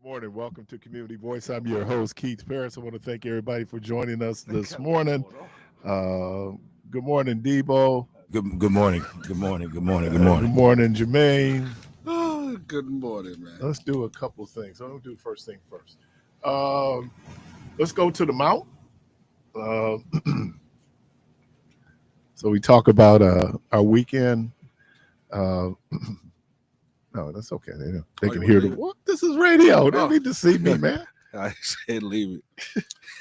Morning. Welcome to Community Voice. I'm your host, Keith Parris. I want to thank everybody for joining us this morning. Good morning, Debo. Good morning. Good morning. Good morning. Good Good morning. morning, Jermaine. Oh, good morning, man. Let's do a couple things. I'm going to do the first thing first. Let's go to the Mount. Uh, so we talk about our weekend. No, that's okay. They can hear the what? This is radio. They need to see me, man. I said leave it.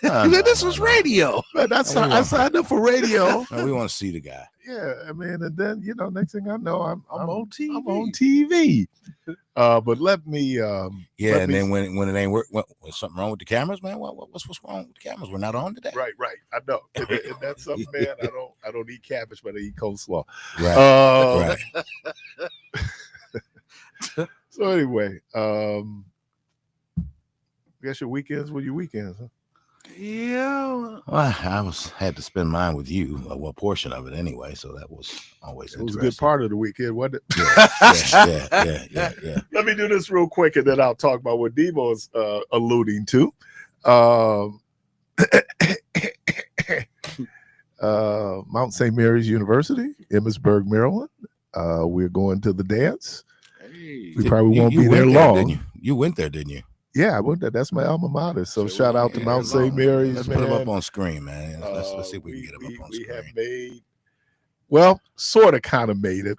This was radio. Man, I signed up for radio. No, we want to see the guy. Yeah, I mean, and then next thing I know, I'm on TV. I'm on TV. But let me. Then when it ain't work, was something wrong with the cameras, man? What's wrong with the cameras? We're not on today. Right. I know. And that's something, man. I don't eat cabbage, but I eat coleslaw. Right. So anyway, I guess your weekends were your weekends, huh? Yeah. Well, I had to spend mine with you, a portion of it anyway. So that was always It was a good part of the weekend, wasn't it? Yeah. Let me do this real quick, and then I'll talk about what Debo is alluding to. Mount St. Mary's University, Emmitsburg, Maryland. We're going to the dance. Hey. We probably won't be there went long. Didn't you? You went there, didn't you? Yeah, I went there. That's my alma mater. So shout out to Mount St. Mary's. Let's man. put him up on screen, man. Let's see if we can get him up on screen. We have made, well, sort of kind of made it.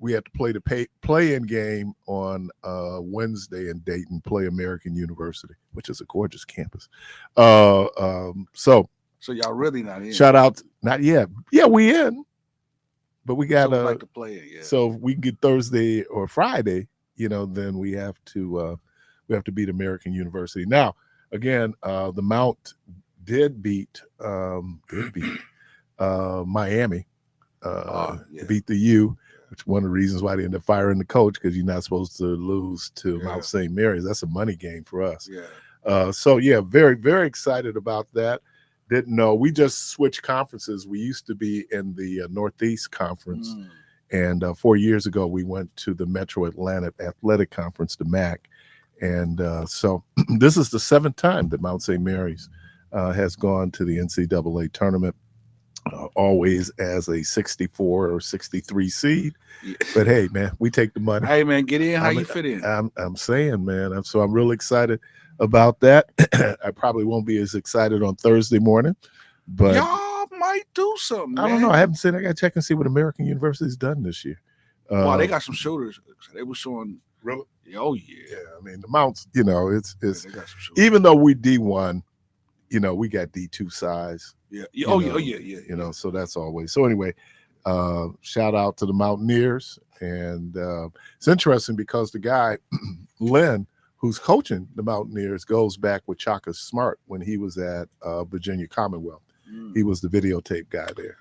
We had to play the play-in game on Wednesday in Dayton, play American University, which is a gorgeous campus. So y'all really not in? Shout out, not yet. Yeah, we in, but we got like to play it. Yeah. So if we can get Thursday or Friday, then we have to beat American University. Now, again, the Mount did beat Miami, beat the U, which one of the reasons why they ended up firing the coach, because you're not supposed to lose to Mount St. Mary's. That's a money game for us. Yeah. Very, very excited about that. Didn't know. We just switched conferences. We used to be in the Northeast Conference. And 4 years ago, we went to the Metro Atlantic Athletic Conference, the MAC. And so this is the seventh time that Mount St. Mary's has gone to the NCAA tournament, always as a 64 or 63 seed. Yeah. But hey, man, we take the money. Hey, man, get in how you fit in. I'm saying, man. I'm real excited about that. I probably won't be as excited on Thursday morning, but y'all might do something. I don't know. I haven't seen. I got to check and see what American University's done this year. Wow, they got some shooters. They were showing. Really? Oh yeah. I mean, the Mounts. It's even though we D1, we got D2 size. Yeah. Yeah. So that's always. So anyway, shout out to the Mountaineers, and it's interesting because the guy Lynn, who's coaching the Mountaineers, goes back with Chaka Smart when he was at Virginia Commonwealth. He was the videotape guy there.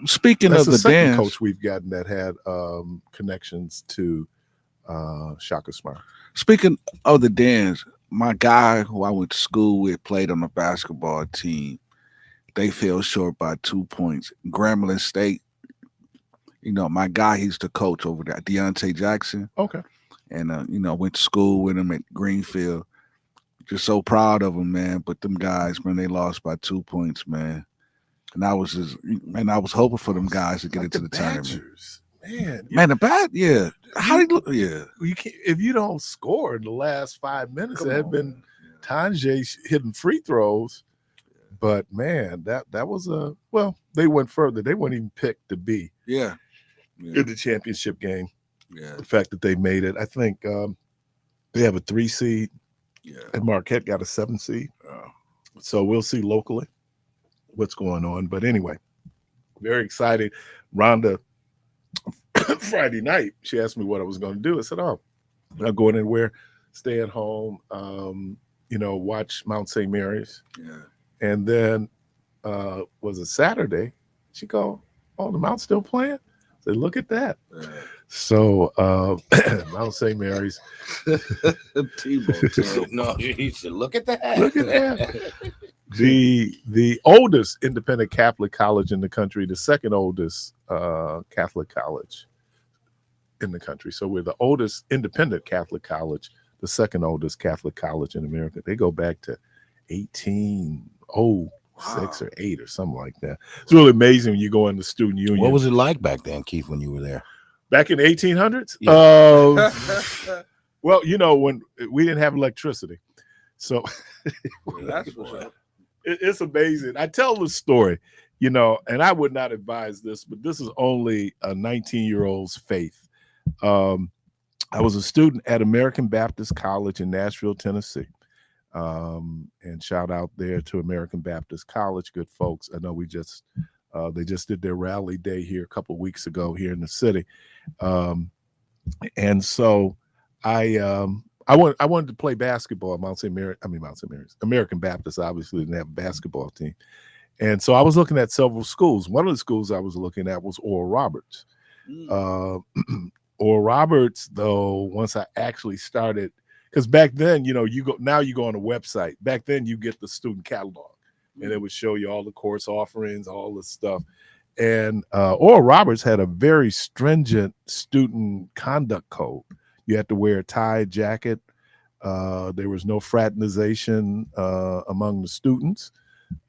Speaking of the second dance coach we've gotten that had connections to Chaka Smart. Speaking of the dance, my guy who I went to school with played on the basketball team. They fell short by 2 points. Grambling State, my guy, he's the coach over there, Deontay Jackson. Okay. And, went to school with him at Greenfield. Just so proud of him, man. But them guys, man, they lost by 2 points, man. And I was hoping for them guys to get into the tournament. Man, the bat, yeah. How do you look? Yeah. You can't, if you don't score in the last 5 minutes, there have been Tanjay hitting free throws. But man, that was they went further. They weren't even picked to be in the championship game. Yeah. The fact that they made it, I think they have a 3 seed. Yeah. And Marquette got a 7 seed. So we'll see locally what's going on. But anyway, very excited. Rhonda, Friday night, she asked me what I was going to do. I said, I'm not going anywhere. Stay at home, watch Mount St. Mary's. Yeah. And then was it Saturday? She go, the Mount's still playing? I said, look at that. Yeah. So Mount St. Mary's. No, he said, look at that. Look at that. The oldest independent Catholic college in the country, the second oldest Catholic college in the country. So we're the oldest independent Catholic college, the second oldest Catholic college in America. They go back to 1806 or 8 or something like that. It's really amazing when you go in the student union. What was it like back then, Keith, when you were there? Back in the 1800s? Yeah. Well, you know, when we didn't have electricity. So That's what's up. it's amazing. I tell the story, you know, and I would not advise this, but this is only a 19-year-old's faith. I was a student at American Baptist College in Nashville, Tennessee. And shout out there to American Baptist College, good folks. I know they just did their rally day here a couple of weeks ago here in the city. And so I wanted to play basketball at American Baptist obviously didn't have a basketball team. And so I was looking at several schools. One of the schools I was looking at was Oral Roberts. Oral Roberts, though, once I actually started, because back then, you know, you go on a website. Back then you get the student catalog and it would show you all the course offerings, all this stuff. And Oral Roberts had a very stringent student conduct code. You had to wear a tie jacket. There was no fraternization among the students.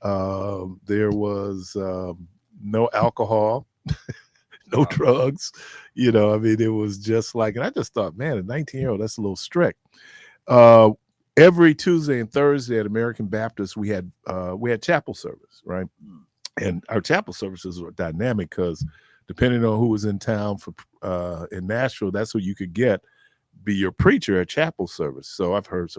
There was no alcohol, no drugs. You know, I mean, it was just like, and I just thought, man, a 19-year-old, that's a little strict. Every Tuesday and Thursday at American Baptist, we had chapel service, right? And our chapel services were dynamic because depending on who was in town in Nashville, that's who you could be your preacher at chapel service. So I've heard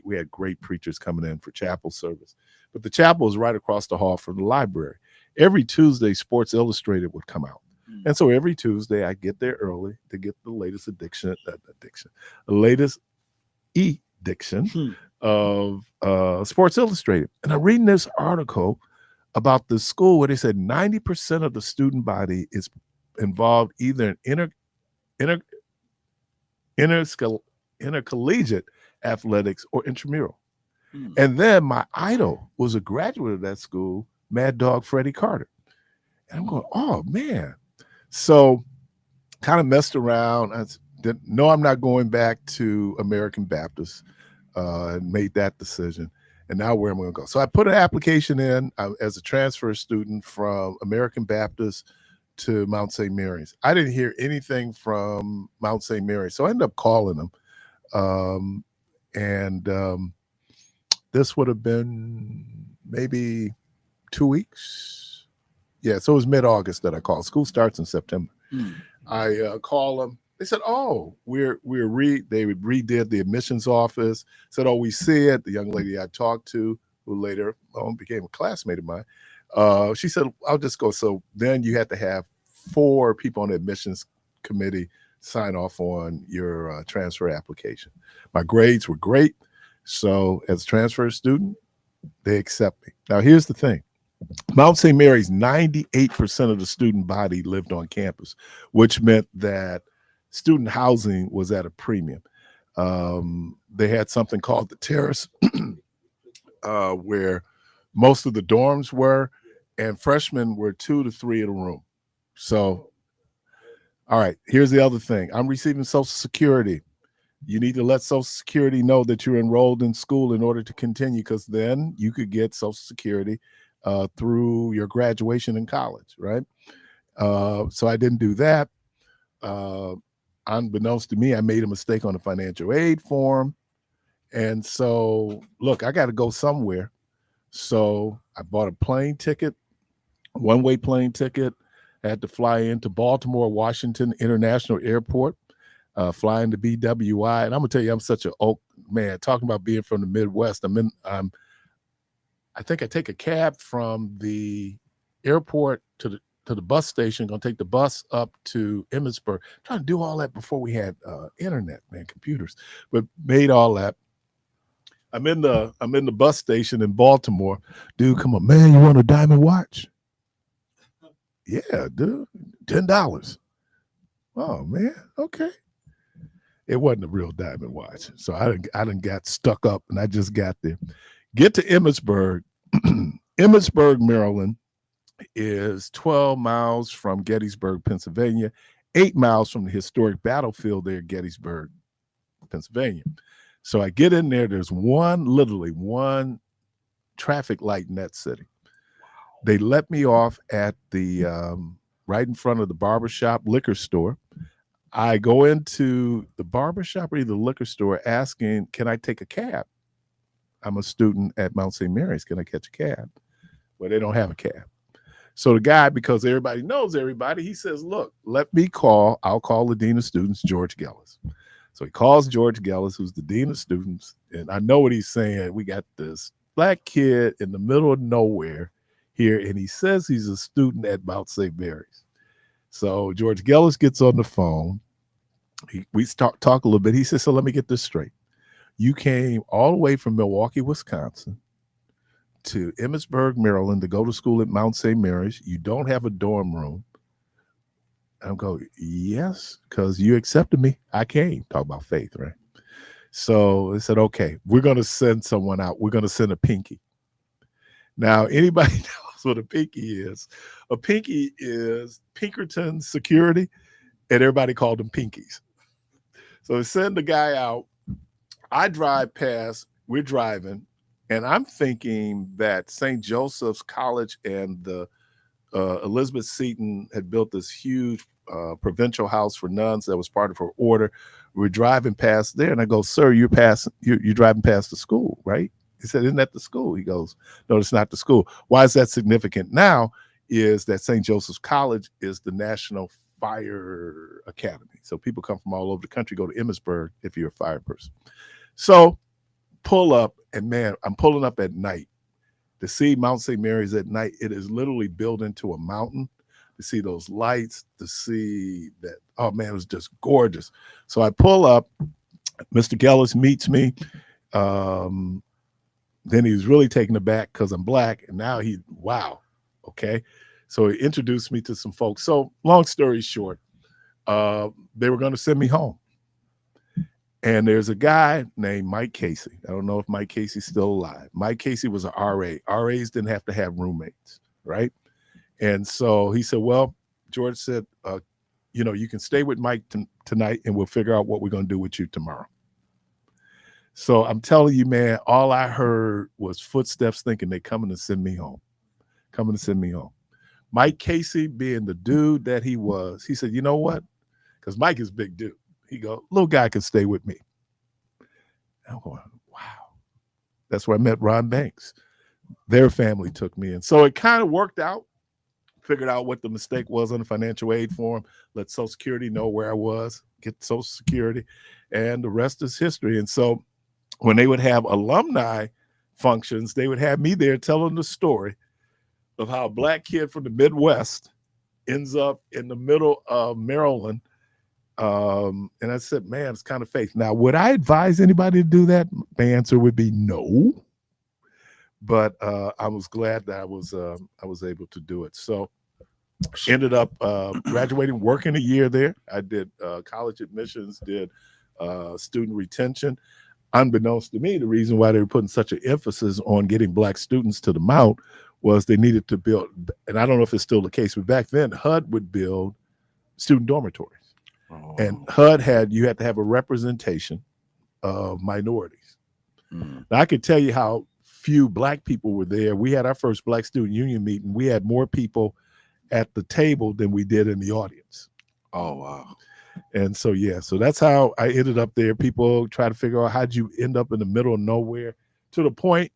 we had great preachers coming in for chapel service. But the chapel is right across the hall from the library. Every Tuesday, Sports Illustrated would come out. And so every Tuesday, I get there early to get the latest edition of Sports Illustrated. And I'm reading this article about the school where they said 90% of the student body is involved either in intercollegiate athletics or intramural. And then my idol was a graduate of that school, Mad Dog Freddie Carter. And I'm going, oh, man. So kind of messed around. I didn't know I'm not going back to American Baptist and made that decision. And now where am I going to go? So I put an application in as a transfer student from American Baptist to Mount St. Mary's. I didn't hear anything from Mount St. Mary's. So I ended up calling them. This would have been maybe 2 weeks. Yeah, so it was mid-August that I called. School starts in September. I call them. They said, "Oh, they redid the admissions office." Said, "Oh, we see it." The young lady I talked to, who later became a classmate of mine, she said, "I'll just go." So then you had to have 4 people on the admissions committee sign off on your transfer application. My grades were great, so as a transfer student, they accept me. Now, here's the thing. Mount St. Mary's, 98% of the student body lived on campus, which meant that student housing was at a premium. They had something called the Terrace, where most of the dorms were, and freshmen were 2 to 3 in a room. So, all right, here's the other thing. I'm receiving Social Security. You need to let Social Security know that you're enrolled in school in order to continue, because then you could get Social Security through your graduation in college, right? So I didn't do that. Unbeknownst to me, I made a mistake on the financial aid form. And so, look, I got to go somewhere. So I bought a plane ticket, one-way plane ticket. I had to fly into Baltimore, Washington International Airport, fly into BWI. And I'm going to tell you, I'm such an old man. Talking about being from the Midwest, I think I take a cab from the airport to the bus station, going to take the bus up to Emmitsburg. Trying to do all that before we had internet, man, computers, but made all that. I'm in the bus station in Baltimore. Dude, come on, man, you want a diamond watch? Yeah, dude, $10. Oh man, okay. It wasn't a real diamond watch, so I didn't got stuck up, and I just got there. Get to Emmitsburg. Emmitsburg, Maryland is 12 miles from Gettysburg, Pennsylvania, 8 miles from the historic battlefield there, Gettysburg, Pennsylvania. So I get in there. There's literally one traffic light in that city. They let me off at the right in front of the barbershop liquor store. I go into the barbershop or either liquor store asking, can I take a cab? I'm a student at Mount St. Mary's. Can I catch a cab? Well, they don't have a cab. So the guy, because everybody knows everybody, he says, look, I'll call the dean of students, George Gellis. So he calls George Gellis, who's the dean of students. And I know what he's saying. We got this black kid in the middle of nowhere here, and he says he's a student at Mount St. Mary's. So George Gellis gets on the phone. We talk a little bit. He says, so let me get this straight. You came all the way from Milwaukee, Wisconsin to Emmitsburg, Maryland to go to school at Mount St. Mary's. You don't have a dorm room. I'm going, yes, because you accepted me. I came. Talk about faith, right? So they said, okay, we're going to send someone out. We're going to send a pinky. Now, anybody knows what a pinky is. A pinky is Pinkerton security, and everybody called them pinkies. So they send the guy out. I drive past, we're driving, and I'm thinking that St. Joseph's College and the Elizabeth Seton had built this huge provincial house for nuns that was part of her order. We're driving past there, and I go, sir, you're driving past the school, right? He said, isn't that the school? He goes, no, it's not the school. Why is that significant now is that St. Joseph's College is the National Fire Academy. So people come from all over the country, go to Emmitsburg if you're a fire person. So pull up, and man, I'm pulling up at night to see Mount St. Mary's at night. It is literally built into a mountain. To see those lights, to see that, oh man, it was just gorgeous. So I pull up, Mr. Gellis meets me. Then he was really taken aback because I'm black, and now wow, okay. So he introduced me to some folks. So long story short, they were going to send me home. And there's a guy named Mike Casey. I don't know if Mike Casey's still alive. Mike Casey was an RA. RAs didn't have to have roommates, right? And so he said, well, George said, you can stay with Mike tonight, and we'll figure out what we're going to do with you tomorrow. So I'm telling you, man, all I heard was footsteps thinking they're coming to send me home. Mike Casey, being the dude that he was, he said, you know what? Because Mike is a big dude. He go, little guy can stay with me. I'm going, wow. That's where I met Ron Banks. Their family took me in. So it kind of worked out. Figured out what the mistake was on the financial aid form. Let Social Security know where I was. Get Social Security. And the rest is history. And so when they would have alumni functions, they would have me there telling the story of how a black kid from the Midwest ends up in the middle of Maryland. And I said, man, it's kind of faith. Now, would I advise anybody to do that? My answer would be no. But I was glad that I was able to do it. So ended up graduating, working a year there. I did college admissions, did student retention. Unbeknownst to me, the reason why they were putting such an emphasis on getting black students to the Mount was they needed to build, and I don't know if it's still the case, but back then HUD would build student dormitories. Oh. And HUD you had to have a representation of minorities. Mm. Now I could tell you how few black people were there. We had our first Black Student Union meeting. We had more people at the table than we did in the audience. Oh, wow. And so, so that's how I ended up there. People try to figure out how'd you end up in the middle of nowhere, to the point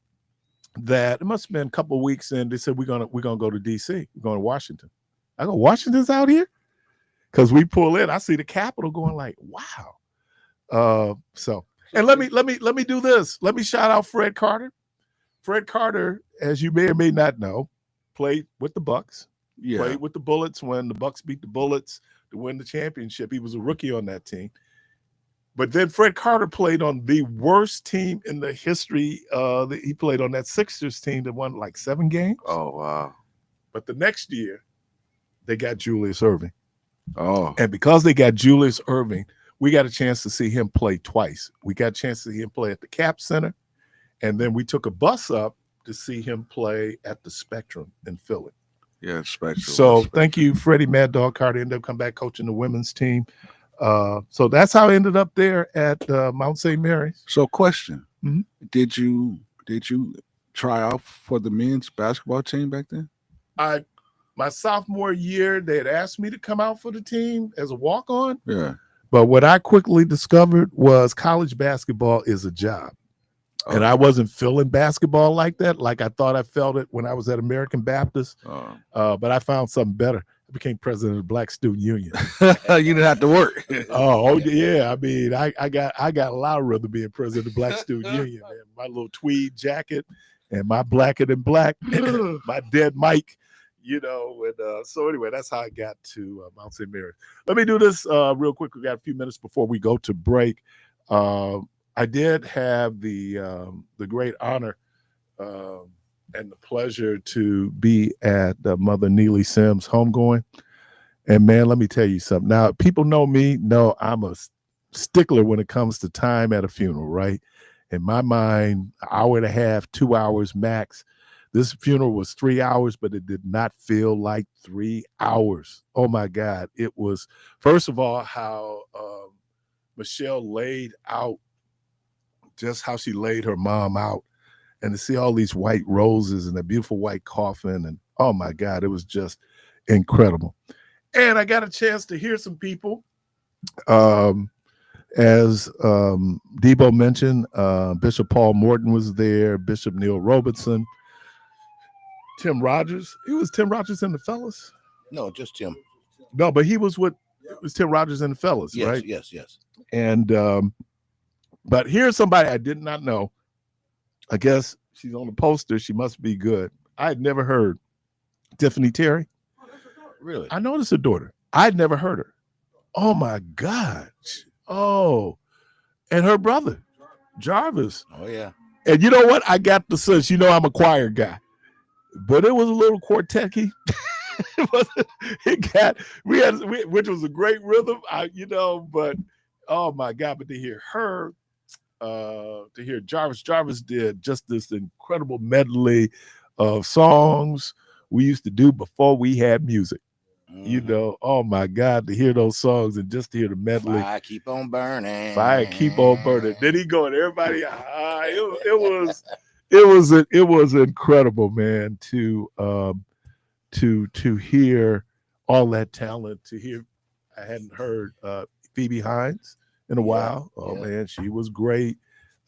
that it must have been a couple of weeks in. They said, we're gonna go to DC. We're going to Washington. I go, Washington's out here? Because we pull in, I see the Capitol going like, wow. And let me do this. Let me shout out Fred Carter. Fred Carter, as you may or may not know, played with the Bucks. Yeah. Played with the Bullets when the Bucks beat the Bullets to win the championship. He was a rookie on that team. But then Fred Carter played on the worst team in the history. He played on that Sixers team that won like 7 games. Oh, wow. But the next year, they got Julius Erving. Oh. And because they got Julius Erving, we got a chance to see him play twice. We got a chance to see him play at the Cap Center. And then we took a bus up to see him play at the Spectrum in Philly. Yeah, Spectrum. So thank you, Freddie Mad Dog Carter. Ended up coming back coaching the women's team. So that's how I ended up there at Mount St. Mary's. So, question: Mhm. Did you try out for the men's basketball team back then? My sophomore year, they had asked me to come out for the team as a walk-on. Yeah. But what I quickly discovered was college basketball is a job. And I wasn't feeling basketball like that, like I thought I felt it when I was at American Baptist. But I found something better. I became president of the Black Student Union. You didn't have to work. Oh yeah. I mean, I got a lot of rhythm being president of the Black Student Union, man. My little tweed jacket and my blacker than black, my dead mic, and so anyway, that's how I got to Mount St. Mary's. Let me do this real quick. We got a few minutes before we go to break. I did have the great honor and the pleasure to be at Mother Neely Sims' homegoing. And man, let me tell you something. Now, people know me. No, I'm a stickler when it comes to time at a funeral, right? In my mind, an hour and a half, 2 hours max. This funeral was 3 hours, but it did not feel like 3 hours. Oh my God. It was, first of all, how Michelle laid out, just how she laid her mom out, and to see all these white roses and a beautiful white coffin. And oh my God, it was just incredible. And I got a chance to hear some people. As Debo mentioned, Bishop Paul Morton was there, Bishop Neil Robertson, Tim Rogers. He was Tim Rogers and the Fellas? No, just Tim. No, but it was Tim Rogers and the Fellas, Yes, right? yes. And but here's somebody I did not know. I guess she's on the poster. She must be good. I had never heard Tiffany Terry. Really? I noticed her daughter. I'd never heard her. Oh my God. Oh, and her brother, Jarvis. Oh yeah. And you know what? I got the sense. I'm a choir guy, but it was a little quartet-y. Which was a great rhythm. But oh my God! But to hear her, to hear Jarvis did just this incredible medley of songs we used to do before we had music. Oh my God, to hear those songs and just to hear the medley. Fire keep on burning. Fire keep on burning. Then he go and everybody. It was incredible, man. To hear all that talent. To hear, I hadn't heard Phoebe Hines in a while. Oh man, she was great.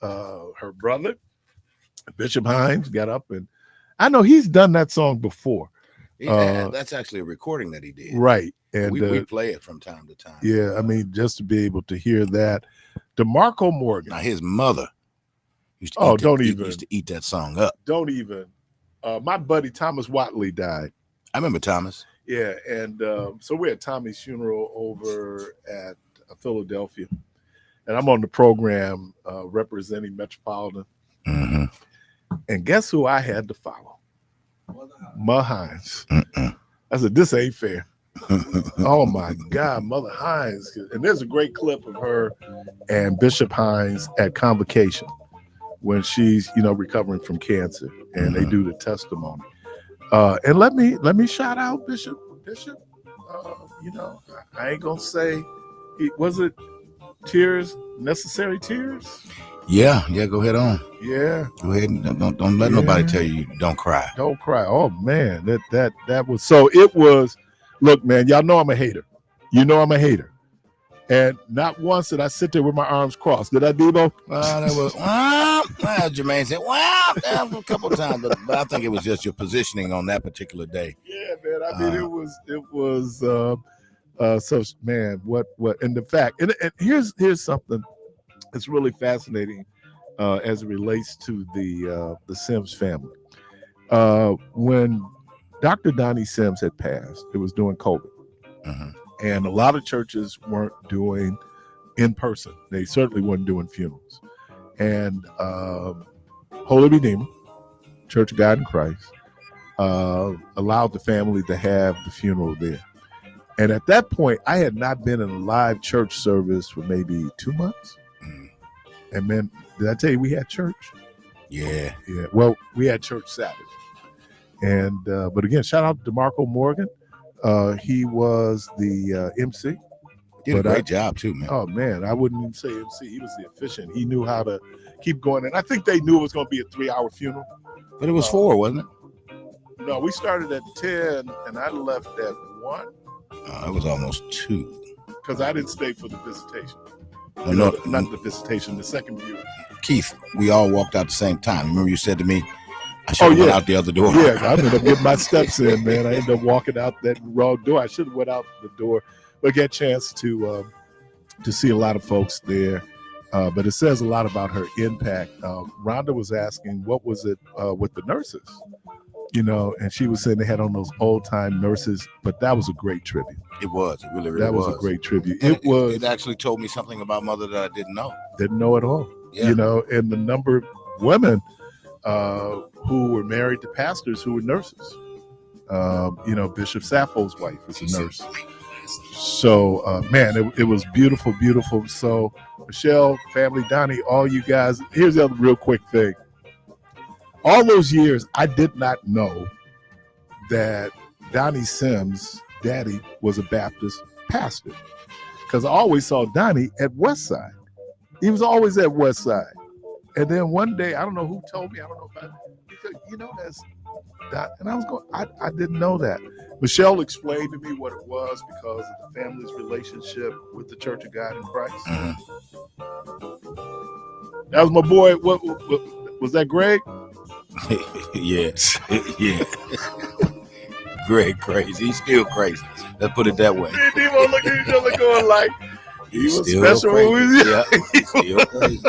Her brother, Bishop Hines, got up, and I know he's done that song before. That's actually a recording that he did. Right. And we play it from time to time. Yeah, I mean, just to be able to hear that. DeMarco Morgan. Now his mother used to used to eat that song up. Don't even. My buddy Thomas Watley died. I remember Thomas. Yeah, and so we're at Tommy's funeral over at Philadelphia. And I'm on the program representing Metropolitan. Mm-hmm. And guess who I had to follow? Mother Hines. I said, this ain't fair. Oh my God, Mother Hines. And there's a great clip of her and Bishop Hines at convocation when she's, recovering from cancer, and they do the testimony. And let me shout out Bishop. I ain't gonna say, was it tears, necessary tears? Yeah, go ahead on. Yeah. Go ahead and don't let nobody tell you don't cry. Don't cry. Oh man, that was so. It was. Look, man, y'all know I'm a hater. I'm a hater, and not once did I sit there with my arms crossed. Did I, Debo? That was Jermaine said, that was a couple of times, but I think it was just your positioning on that particular day. Yeah, man. I mean, it was. So, man, what? And the fact, and here's something. It's really fascinating as it relates to the Sims family. When Dr. Donnie Sims had passed, it was during COVID. Mm-hmm. And a lot of churches weren't doing in person. They certainly weren't doing funerals. And Holy Redeemer, Church of God in Christ, allowed the family to have the funeral there. And at that point, I had not been in a live church service for maybe 2 months. And man, did I tell you we had church? Yeah. Well, we had church Saturday. And but again, shout out to DeMarco Morgan. He was the MC. Did a great job too, man. Oh man, I wouldn't even say MC. He was the efficient. He knew how to keep going, and I think they knew it was going to be a 3-hour funeral. But it was 4, wasn't it? No, we started at 10, and I left at 1. It was almost 2. Because I didn't stay for the visitation. No, not the visitation, the second viewing. Keith, we all walked out at the same time. Remember you said to me, I should have went out the other door. Yeah, I ended up getting my steps in, man. I ended up walking out that wrong door. I should have went out the door, but get a chance to see a lot of folks there. But it says a lot about her impact. Rhonda was asking, what was it with the nurses? And she was saying they had on those old-time nurses, but that was a great tribute. It was. It really was. That was a great tribute. It actually told me something about Mother that I didn't know. Didn't know at all. Yeah. And the number of women who were married to pastors who were nurses. Bishop Sappho's wife is a nurse. So, man, it was beautiful, beautiful. So, Michelle, family, Donnie, all you guys, here's the other real quick thing. All those years, I did not know that Donnie Sims' daddy was a Baptist pastor, because I always saw Donnie at Westside. He was always at Westside. And then one day, I don't know who told me, I don't know if that's that. And I was going, I didn't know that. Michelle explained to me what it was because of the family's relationship with the Church of God in Christ. That was my boy. What was that, Greg? Yes. Yeah. Greg crazy. He's still crazy. Let's put it that way. Me and Devo look at each other going like, he was still special. Crazy. Yeah, he's still crazy.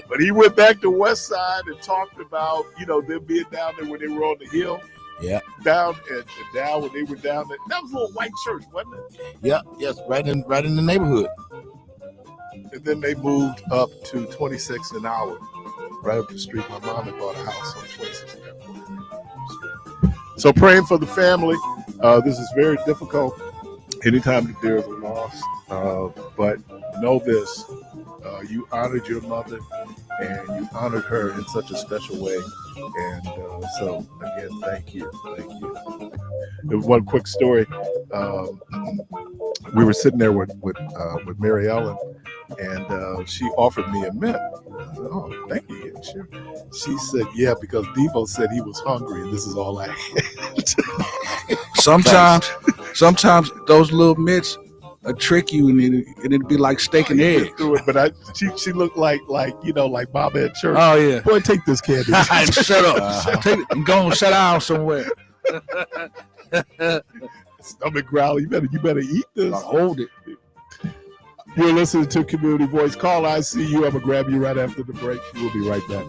But he went back to West Side and talked about, them being down there when they were on the hill. Yeah. Down when they were down there. That was a little white church, wasn't it? Yeah, yes, right in the neighborhood. And then they moved up to 26 an hour, right up the street. My mom had bought a house on 26 an hour. So praying for the family. This is very difficult anytime that there is a loss. But know this, you honored your mother and you honored her in such a special way. And so again, thank you. There was one quick story. We were sitting there with Mary Ellen, and she offered me a mint. I said, oh, thank you. Yeah, sure. She said, yeah, because Devo said he was hungry and this is all I had. Sometimes those little mitts trick you, and it'd be like steak and eggs. But she looked like Mama at church. Oh yeah, boy, take this candy. Shut up. Go and shut down somewhere. Stomach growl. You better eat this. Hold it. You're listening to Community Voice. Call ICU. I'm gonna grab you right after the break. We'll be right back.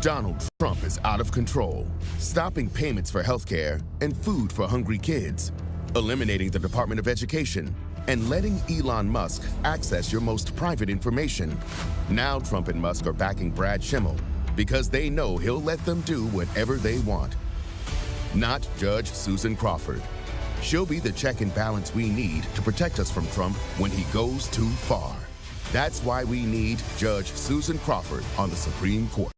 Donald Trump is out of control, stopping payments for healthcare and food for hungry kids, eliminating the Department of Education, and letting Elon Musk access your most private information. Now Trump and Musk are backing Brad Schimmel because they know he'll let them do whatever they want. Not Judge Susan Crawford. She'll be the check and balance we need to protect us from Trump when he goes too far. That's why we need Judge Susan Crawford on the Supreme Court.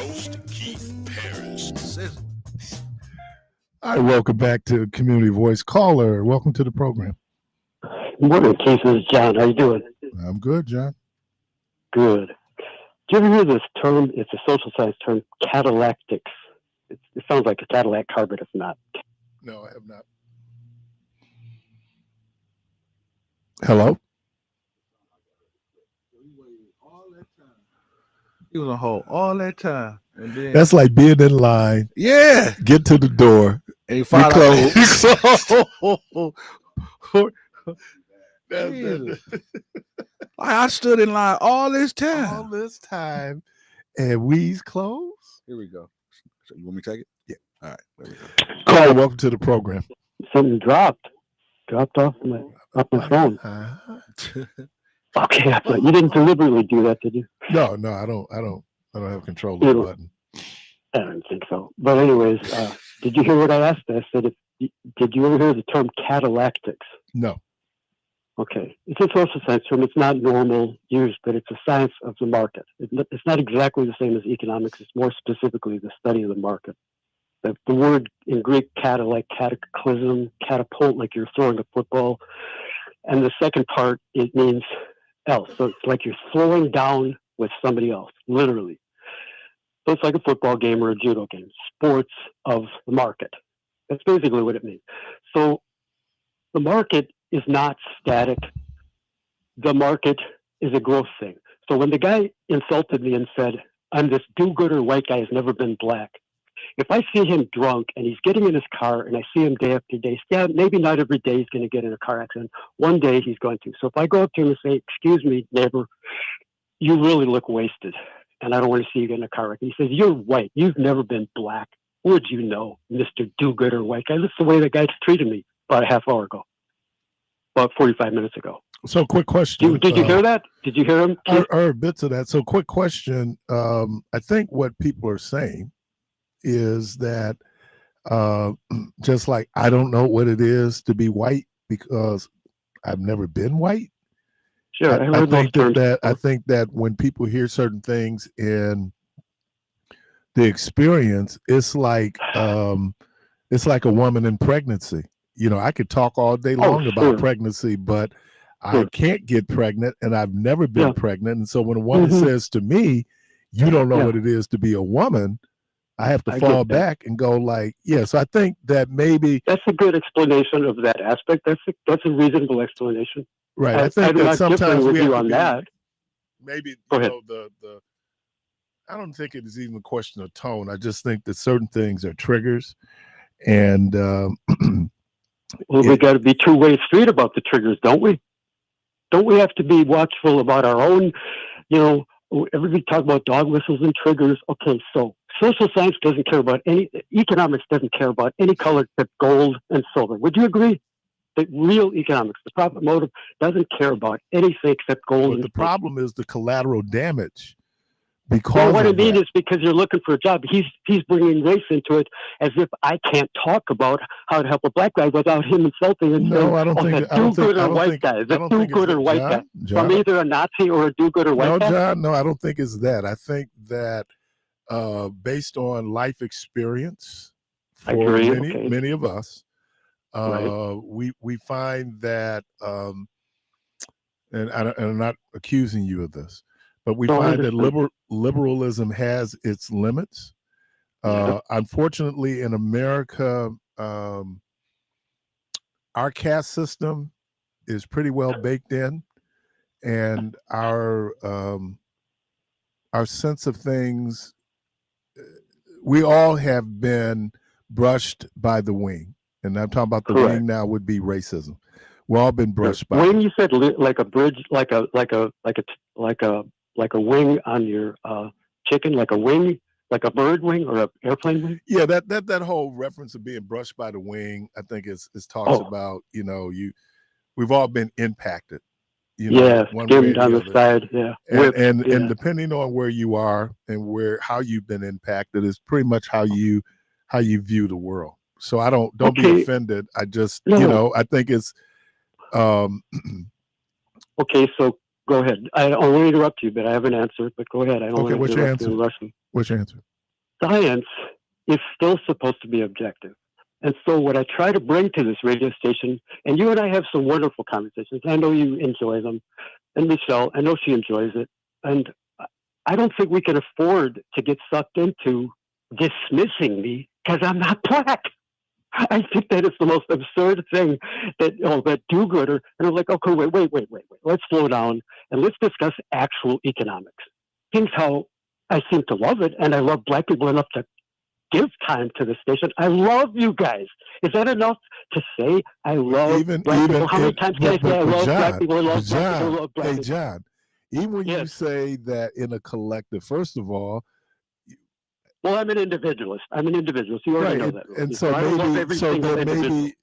host, Keith Parris. All right, welcome back to Community Voice. Caller, welcome to the program. Good morning, Keith. This is John. How you doing? I'm good, John. Good. Do you ever hear this term? It's a social science term, catalactics. It sounds like a Cadillac car, but it's not. No, I have not. Hello? He was on hold all that time. And then, That's like being in line, yeah. get to the door, And he you found close. Jesus. I stood in line all this time. All this time, and we's closed. Here we go. So you want me to take it? Yeah. All right. There we go. Caller, welcome to the program. Something dropped off my phone. Okay, I thought you didn't deliberately do that, did you? No, I don't have control of the button. I don't think so. But anyways, did you hear what I asked? I said, did you ever hear the term catalactics? No. Okay, it's a social science term. It's not normal use, but it's a science of the market. It's not exactly the same as economics. It's more specifically the study of the market. The word in Greek, kata, like cataclysm, catapult, like you're throwing a football. And the second part, it means else. So it's like you're throwing down with somebody else, literally. So it's like a football game or a judo game, sports of the market. That's basically what it means. So the market is not static. The market is a growth thing. So when the guy insulted me and said, I'm this do-gooder white guy who's never been black, if I see him drunk and he's getting in his car and I see him day after day, yeah, maybe not every day he's going to get in a car accident. One day he's going to. So if I go up to him and say, excuse me, neighbor, you really look wasted and I don't want to see you get in a car wreck. And he says, you're white. You've never been black. What would you know, Mr. Do-gooder white guy? That's the way the guy treated me about a half hour ago. About 45 minutes ago. So, quick question. Did you hear that? Did you hear him? I heard bits of that. So, quick question. I think what people are saying is that just like I don't know what it is to be white because I've never been white. Sure, I think that when people hear certain things in the experience, it's like a woman in pregnancy. You know, I could talk all day long about pregnancy, but I can't get pregnant and I've never been pregnant. And so when a woman says to me, you don't know what it is to be a woman, I have to fall back and go like, so I think that maybe that's a good explanation of that aspect. That's a reasonable explanation. Right. I think that sometimes we have to on that. Maybe go ahead. I don't think it is even a question of tone. I just think that certain things are triggers, and well, we got to be two-way street about the triggers, don't we? Don't we have to be watchful about our own? You know, everybody talk about dog whistles and triggers. Okay, so social science doesn't care about economics doesn't care about any color except gold and silver. Would you agree? The real economics, the profit motive, doesn't care about anything except gold. But the problem is the collateral damage. Because what I mean is because you're looking for a job. He's bringing race into it as if I can't talk about how to help a black guy without him insulting and saying, I don't think the do-gooder white guy, the do-gooder white guy. From either a Nazi or a do-gooder white guy? No, John, no, I don't think it's that. I think that based on life experience for many of us, we find that, and I'm not accusing you of this, but we find that liberalism has its limits. Unfortunately, in America, our caste system is pretty well baked in, and our sense of things, we all have been brushed by the wing. And I'm talking about the wing now would be racism. We've all been brushed by. When you said like a bridge, like a wing on your chicken, like a wing, like a bird wing or an airplane wing. Yeah, that whole reference of being brushed by the wing, I think is talks about, you know, we've all been impacted. You know, skimmed on the side, and depending on where you are and how you've been impacted is pretty much how you view the world. So I don't be offended. I just you know, I think it's okay, so go ahead. I don't want to interrupt you, but I have an answer. But go ahead. I don't want to what's your answer? What's your answer? science is still supposed to be objective. And so what I try to bring to this radio station, and you and I have some wonderful conversations. I know you enjoy them. And Michelle, I know she enjoys it. And I don't think we can afford to get sucked into dismissing me because I'm not black. I think that is the most absurd thing that, that do-gooder. And I'm like, okay, wait. Let's slow down and let's discuss actual economics. Things how I seem to love it, and I love black people enough to give time to the station. I love you guys. Is that enough to say I love black people? How many times can I say I love black people? I love black people. I love black people. Hey, John, even when you say that in a collective, first of all, well, I'm an individualist. You already know that. And so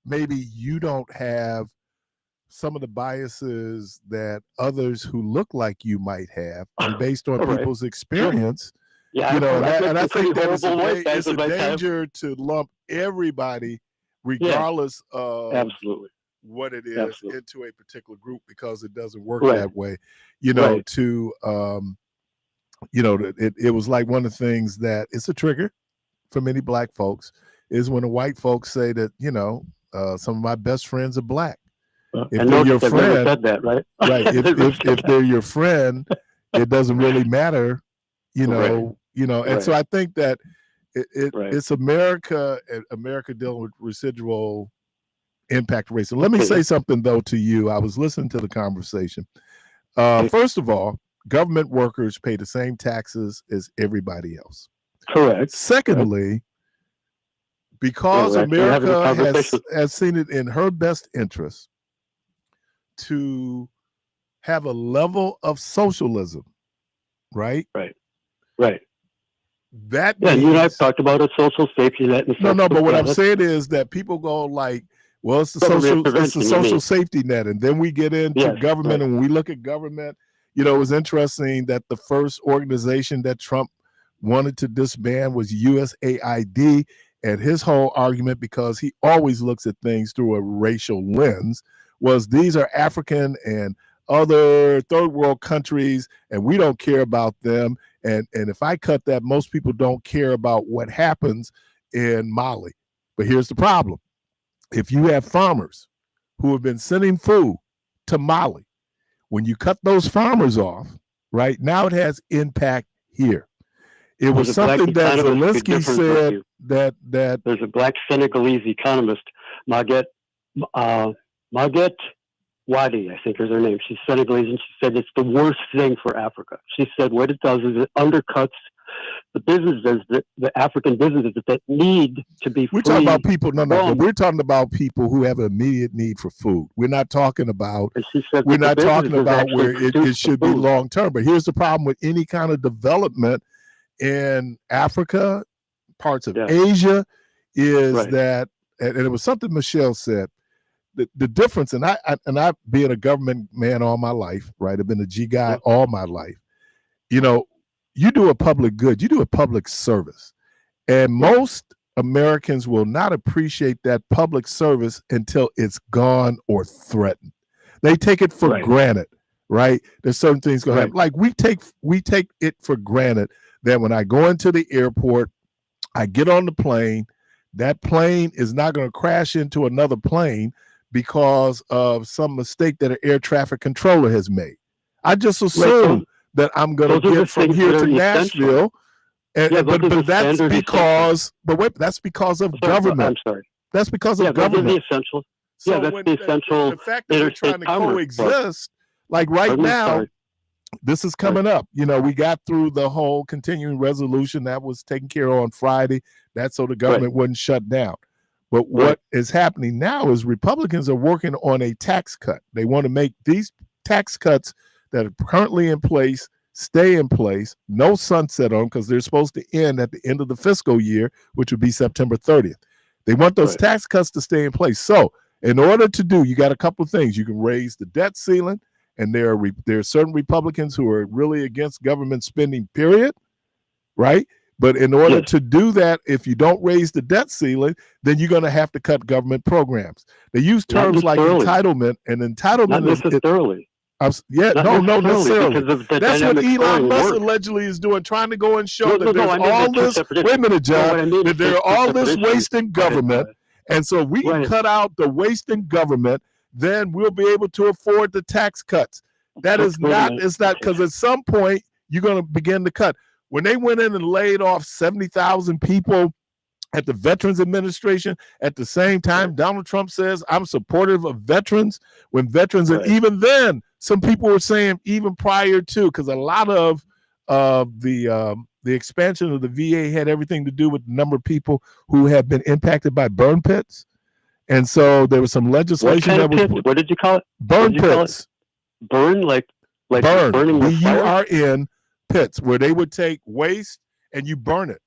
maybe you don't have some of the biases that others who look like you might have, and based on people's experience. Yeah, and I think that it's a danger to lump everybody, regardless of what it is, into a particular group, because it doesn't work that way. It was like one of the things that it's a trigger for many black folks is when the white folks say that, some of my best friends are black. If they're your friend, said that, right? Right. If they're your friend, it doesn't really matter, And so I think that it's America dealing with residual impact racism. Let me say something though to you. I was listening to the conversation. First of all, government workers pay the same taxes as everybody else. Correct. Secondly, because America has seen it in her best interest to have a level of socialism, right? Right. That means, you and I've talked about a social safety net. But what I'm saying is that people go like, well, it's the social safety net, and then we get into government, and when we look at government, it was interesting that the first organization that Trump wanted to disband was USAID, and his whole argument, because he always looks at things through a racial lens, was these are African and other third world countries, and we don't care about them. And if I cut that, most people don't care about what happens in Mali. But here's the problem. If you have farmers who have been sending food to Mali, when you cut those farmers off, right, now it has impact here. It was something that Zelensky said that there's a black Senegalese economist, Maguette Wadi, I think is her name. She's Senegalese, and she said it's the worst thing for Africa. She said what it does is it undercuts the businesses, the African businesses that need to be free. We're talking about people, but we're talking about people who have an immediate need for food. We're not talking about where it should be long term. But here's the problem with any kind of development in Africa, parts of Asia, is that, and it was something Michelle said, the difference, and I being a government man all my life, right? I've been a G guy all my life. You do a public good, you do a public service. And most Americans will not appreciate that public service until it's gone or threatened. They take it for granted, right? There's certain things going to happen. Like we take it for granted that when I go into the airport, I get on the plane, that plane is not going to crash into another plane because of some mistake that an air traffic controller has made. I just assume that I'm going to get from here to Nashville, but that's because of government. I'm sorry. That's because of government. Those are the essentials. So that's the essential. The fact that we're trying to coexist, like right now, this is coming up. We got through the whole continuing resolution that was taken care of on Friday. That's so the government wouldn't shut down. But what is happening now is Republicans are working on a tax cut. They want to make these tax cuts that are currently in place stay in place, no sunset on them, because they're supposed to end at the end of the fiscal year, which would be September 30th. They want those tax cuts to stay in place. So in order to do, you got a couple of things. You can raise the debt ceiling, and there are certain Republicans who are really against government spending, period, right? But in order to do that, if you don't raise the debt ceiling, then you're going to have to cut government programs. They use terms like entitlement, and entitlement not necessarily. Yeah, Not no, necessarily. because of the That's what dynamic Elon scoring Musk work. allegedly is doing, trying to go and show that I there's mean all they're two this. separate Wait a minute, issues. No, John. what I mean That is there they're are all two this separate waste in issues. Go ahead, government, and so if we can Right. cut out the waste in government, then we'll be able to afford the tax cuts. That is Wait a not. minute. It's not, because at some point you're going to begin to cut. When they went in and laid off 70,000 people at the Veterans Administration, at the same time, Donald Trump says, I'm supportive of veterans. When veterans, and even then, some people were saying, even prior to, because a lot of the expansion of the VA had everything to do with the number of people who had been impacted by burn pits. And so there was some legislation that was what did you call it? Burn pits. Burn, like burn, burning with fire? BURN pits, where they would take waste and you burn it,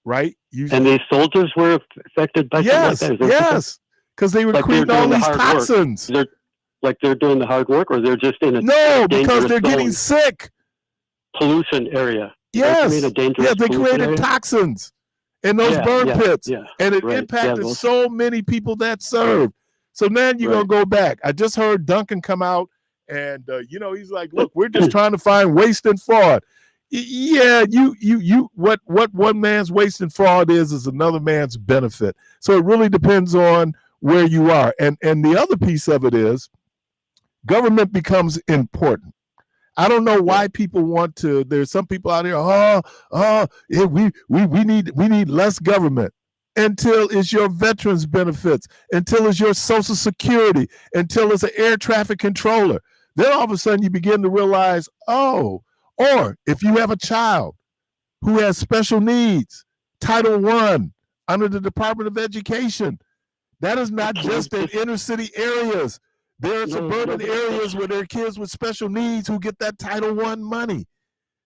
right? And these soldiers were affected by something like that? Yes, because they were creating all these toxins. They're doing the hard work, or they're just in a because they're getting sick. Pollution area. Yes, they created area? toxins in those burn pits, and it impacted well, so many people that served. So then you're gonna go back. I just heard Duncan come out, and he's like, "Look, we're just trying to find waste and fraud." Yeah, what one man's waste and fraud is another man's benefit. So it really depends on where you are, and the other piece of it is government becomes important. I don't know why people want to. There's some people out here. We need less government, until it's your veterans benefits, until it's your Social Security, until it's an air traffic controller. Then all of a sudden you begin to realize, or if you have a child who has special needs, Title I under the Department of Education, that is not just in inner city areas. There are suburban areas where there are kids with special needs who get that Title I money.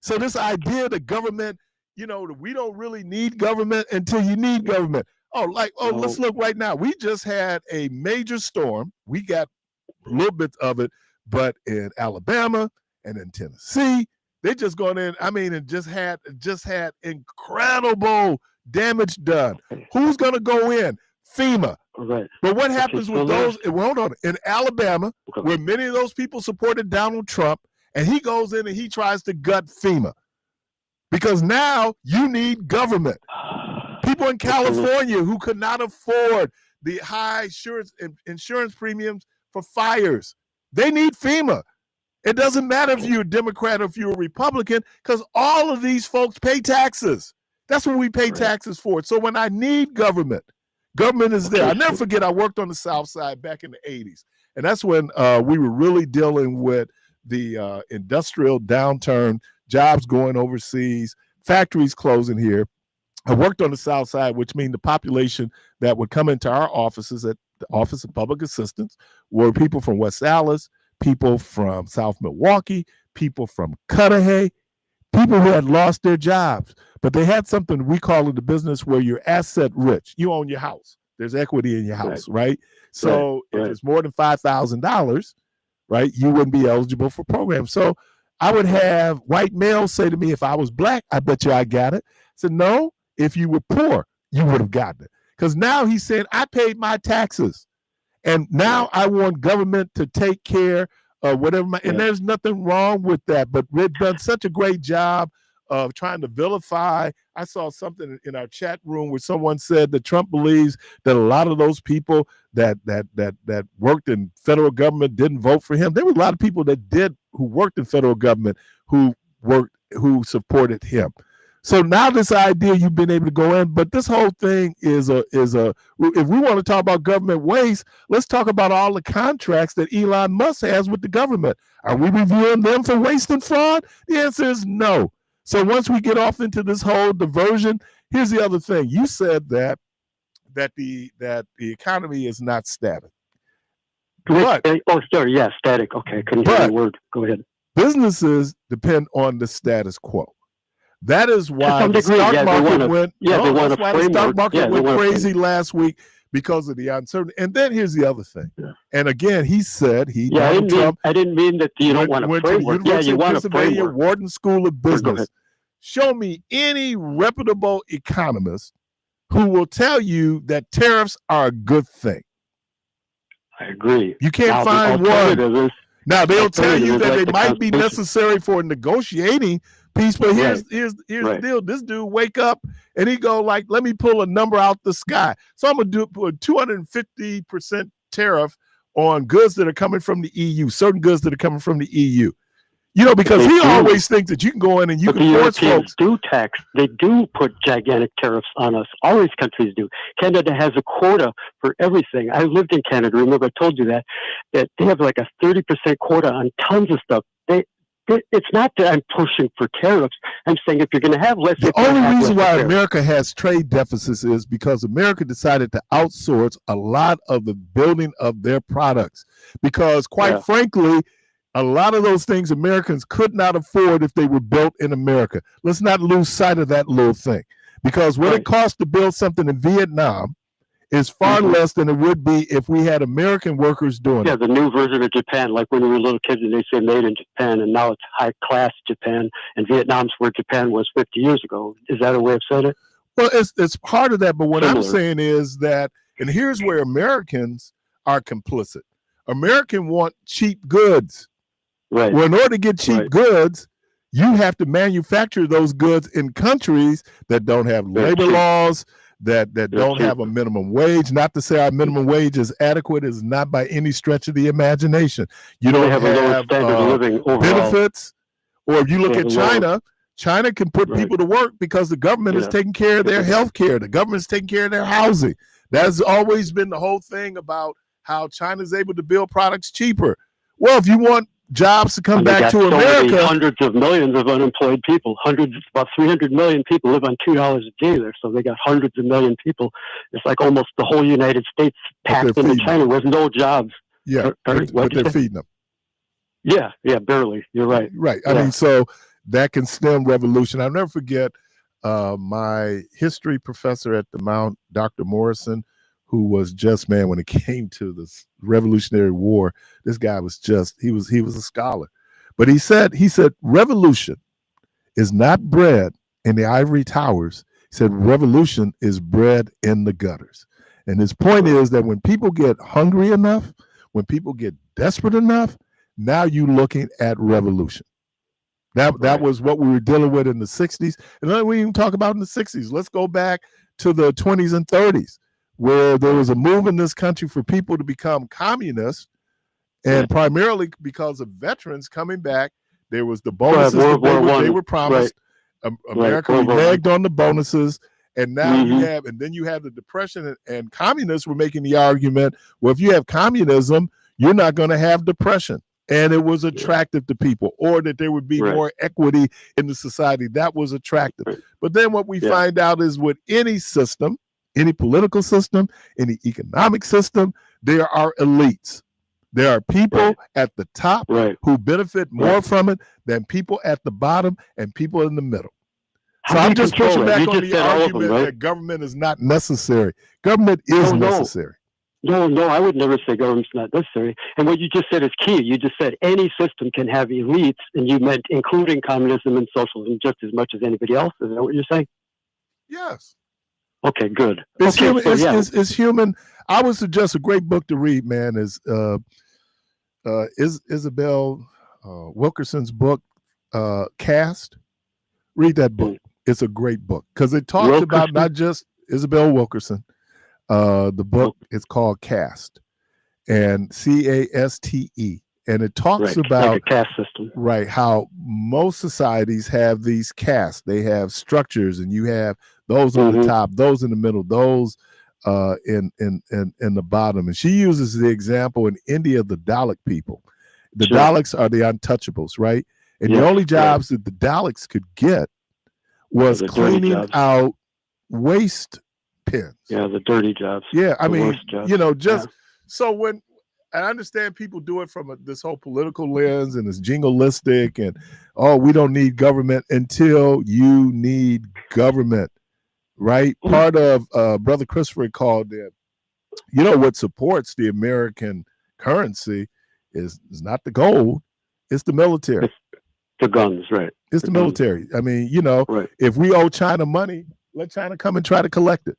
So this idea that government, we don't really need government until you need government. Let's look right now. We just had a major storm. We got a little bit of it, but in Alabama and in Tennessee, they just gone in, and just had incredible damage done. Who's going to go in? FEMA. Right. But what happens with those? Hold on. In Alabama, where many of those people supported Donald Trump, and he goes in and he tries to gut FEMA, because now you need government. People in California who could not afford the high insurance premiums for fires, they need FEMA. It doesn't matter if you're a Democrat or if you're a Republican, because all of these folks pay taxes. That's what we pay taxes for. So when I need government is there. I never forget, I worked on the South Side back in the 80s. And that's when we were really dealing with the industrial downturn, jobs going overseas, factories closing here. I worked on the South Side, which means the population that would come into our offices at the Office of Public Assistance were people from West Allis, people from South Milwaukee, people from Cudahy, people who had lost their jobs. But they had something, we call it the business where you're asset rich. You own your house. There's equity in your house, right? So if it's more than $5,000, right, you wouldn't be eligible for programs. So I would have white males say to me, if I was black, I bet you I got it. I said, no, if you were poor, you would have gotten it. Because now he said, I paid my taxes. And now I want government to take care of whatever. And there's nothing wrong with that. But we've done such a great job of trying to vilify. I saw something in our chat room where someone said that Trump believes that a lot of those people that worked in federal government didn't vote for him. There were a lot of people who worked in federal government who supported him. So now this idea you've been able to go in, but this whole thing is if we want to talk about government waste, let's talk about all the contracts that Elon Musk has with the government. Are we reviewing them for waste and fraud? The answer is no. So once we get off into this whole diversion, here's the other thing. You said that the economy is not static. But, static. Okay, couldn't hear the word. Go ahead. Businesses depend on the status quo. That is why the stock market went crazy last week because of the uncertainty. And then here's the other thing. Yeah. And again, he said I didn't mean that you don't want a framework. You want a framework. Wharton School of Business. Show me any reputable economist who will tell you that tariffs are a good thing. I agree. You can't find one. Now they'll tell you that like they might be necessary for negotiating peace, but here's the deal. This dude wake up and he go like, let me pull a number out the sky. So I'm gonna put a 250% tariff on goods that are coming from the EU, certain goods that are coming from the EU. You know, because he always thinks that you can go in and you can force folks. They do put gigantic tariffs on us. All these countries do. Canada has a quota for everything. I lived in Canada. Remember, I told you that they have like a 30% quota on tons of stuff. It's not that I'm pushing for tariffs. I'm saying if you're going to have less, the only reason why America has trade deficits is because America decided to outsource a lot of the building of their products. Because quite frankly, a lot of those things Americans could not afford if they were built in America. Let's not lose sight of that little thing. Because what it costs to build something in Vietnam is far less than it would be if we had American workers doing it. Yeah, the new version of Japan, like when we were little kids and they say made in Japan, and now it's high-class Japan, and Vietnam's where Japan was 50 years ago. Is that a way of saying it? Well, it's part of that, but what I'm saying is that, and here's where Americans are complicit. Americans want cheap goods. Right. Well, in order to get cheap goods, you have to manufacture those goods in countries that don't have labor laws, that don't have a minimum wage. Not to say our minimum wage is adequate, is not by any stretch of the imagination. You don't have a lower standard of living benefits. Or if you look at China, China can put people to work because the government is taking care of their health care. The government's taking care of their housing. That's always been the whole thing about how China's able to build products cheaper. Well, if you want jobs to come back to America. Hundreds of millions of unemployed people. About 300 million people live on $2 a day there. So they got hundreds of million people. It's like almost the whole United States packed into China with no jobs. Yeah, but they're feeding them. Yeah, barely. You're right. Right. I mean, so that can stem revolution. I'll never forget my history professor at the Mount, Dr. Morrison, who was just, man, when it came to this Revolutionary War, this guy was just, he was a scholar. But he said, revolution is not bred in the ivory towers. He said, revolution is bred in the gutters. And his point is that when people get hungry enough, when people get desperate enough, now you're looking at revolution. That was what we were dealing with in the 60s. And then we even talk about in the 60s. Let's go back to the 20s and 30s. Where there was a move in this country for people to become communists, and primarily because of veterans coming back. There was the bonuses that they were promised. America reneged on the bonuses, and now you have the Depression, and communists were making the argument, well, if you have communism, you're not going to have depression. And it was attractive to people, or that there would be more equity in the society. That was attractive. But then what we find out is with any system, any political system, any economic system, there are elites. There are people at the top who benefit more from it than people at the bottom and people in the middle. So I'm just pushing back on the argument that government is not necessary. Government is necessary. No, I would never say government's not necessary. And what you just said is key. You just said any system can have elites, and you meant including communism and socialism just as much as anybody else. Is that what you're saying? Yes. Okay, good. It's human. I would suggest a great book to read, man, is Isabel Wilkerson's book, Caste. Read that book. It's a great book because it talks about not just Isabel Wilkerson. The book is called Caste, and CASTE. And it talks about like a caste system, how most societies have these castes. They have structures, and you have those on the top, those in the middle, those in the bottom. And she uses the example in India of the Dalit people. The Dalits are the untouchables, right? And the only jobs that the Dalits could get was cleaning out waste pins. Yeah, the dirty jobs. Yeah, I mean, so when I understand people do it from this whole political lens and it's jingoistic and, we don't need government until you need government, right? Part of Brother Christopher called it, what supports the American currency is not the gold, it's the military. It's the guns, right. It's the military. I mean, if we owe China money, let China come and try to collect it.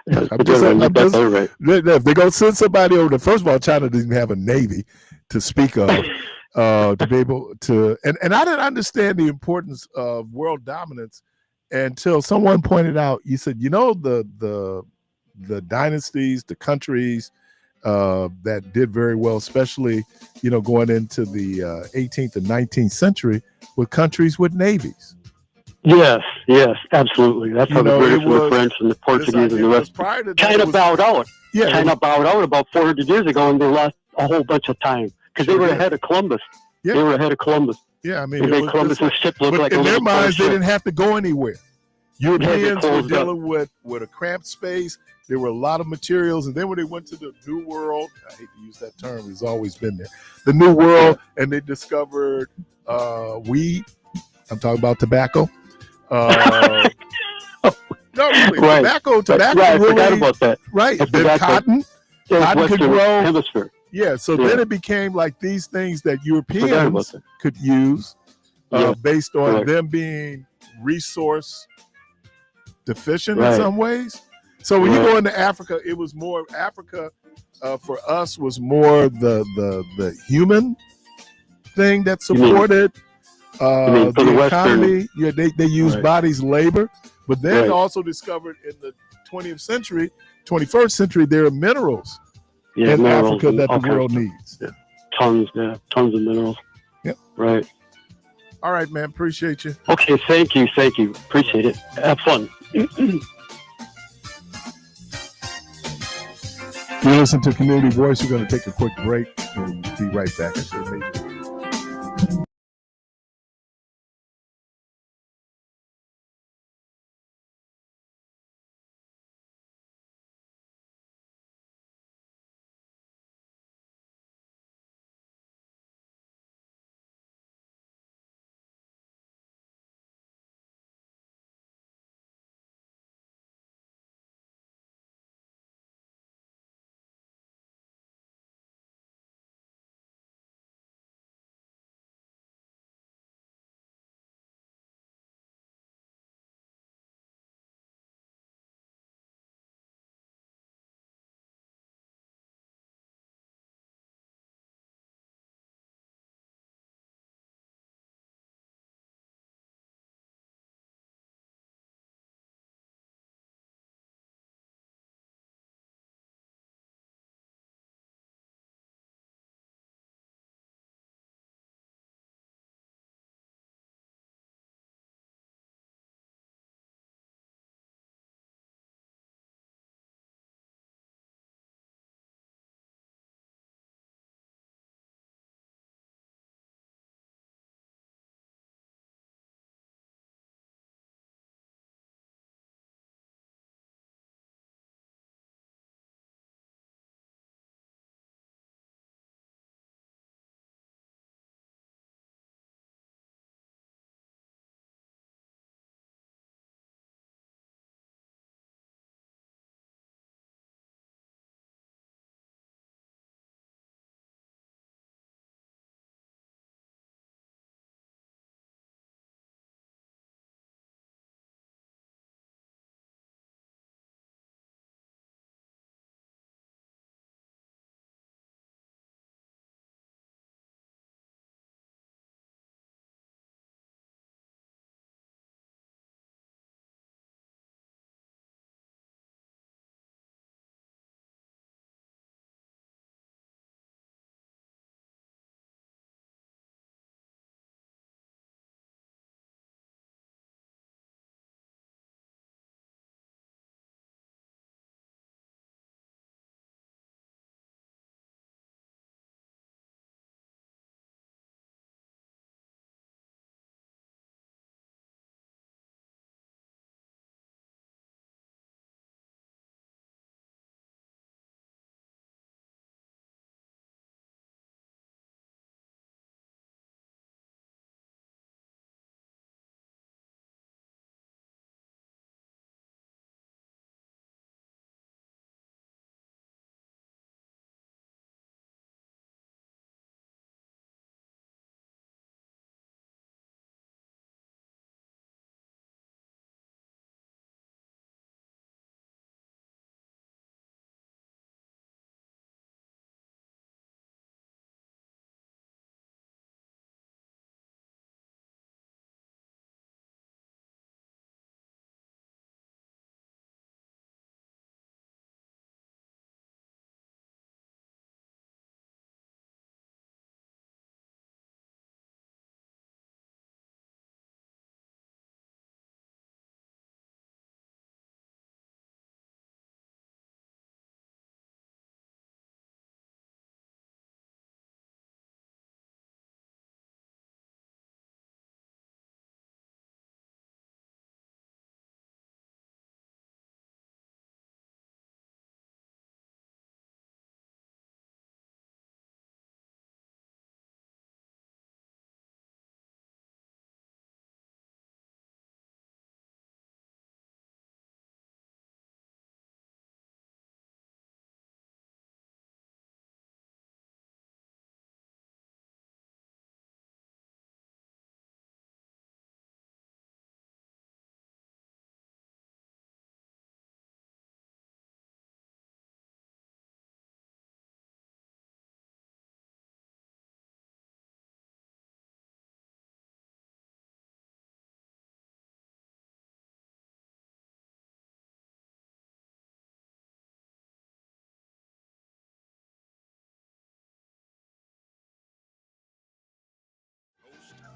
Yeah, I'm just, I'm make that just, better, right? if they're gonna send somebody over, first of all, China doesn't have a navy to speak of, to be able to, and I didn't understand the importance of world dominance until someone pointed out. You said, the dynasties, the countries that did very well, especially going into the 18th and 19th century, were countries with navies. Yes, absolutely. That's how the British and the French and the Portuguese and the rest. Prior to that, China bowed out. Yeah, China bowed out about 400 years ago, and they lost a whole bunch of time because they were ahead of Columbus. Yeah. They were ahead of Columbus. Yeah, I mean, they made Columbus's ship look like a in their little minds, they ship. didn't have to go anywhere. Europeans were closed dealing with a cramped space. There were a lot of materials, and then when they went to the New World, I hate to use that term, it's always been there. The New World, and they discovered weed. I'm talking about tobacco. No, really, Right. tobacco Right, really. I forgot about that. Right, I then forgot cotton could grow. Hemisphere. Yeah, so then it became like these things that Europeans could use based on them being resource deficient in some ways. So when you go into Africa, it was more Africa for us was more the human thing that supported the economy. Yeah, they used bodies labor, but then also discovered in the 20th century, 21st century, there are minerals in Africa that the world needs. Yeah. Tons of minerals. Yep. Right. All right, man. Appreciate you. Okay, thank you. Appreciate it. Have fun. You listen to Community Voice. We're going to take a quick break and be right back.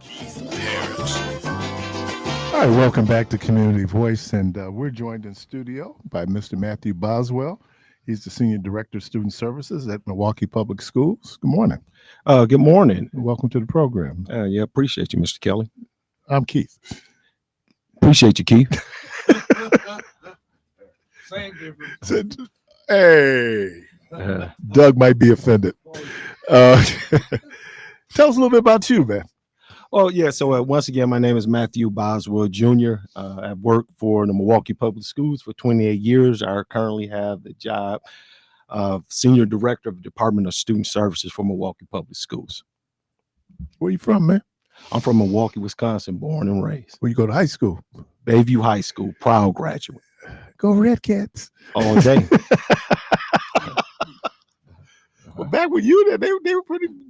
Keith Parris. All right, welcome back to Community Voice, and we're joined in studio by Mr. Matthew Boswell. He's the Senior Director of Student Services at Milwaukee Public Schools. Good morning. Good morning. Welcome to the program. Yeah, appreciate you, Mr. Kelly. I'm Keith. Appreciate you, Keith. Same difference. Hey, Doug might be offended. Tell us a little bit about you, man. Oh, yeah. So once again, my name is Matthew Boswell Jr. I've worked for the Milwaukee Public Schools for 28 years. I currently have the job of Senior Director of the Department of Student Services for Milwaukee Public Schools. Where you from, man? I'm from Milwaukee, Wisconsin, born and raised. Where you go to high school? Bayview High School, proud graduate. Go Red Cats. All day. Well, back when you were there, they were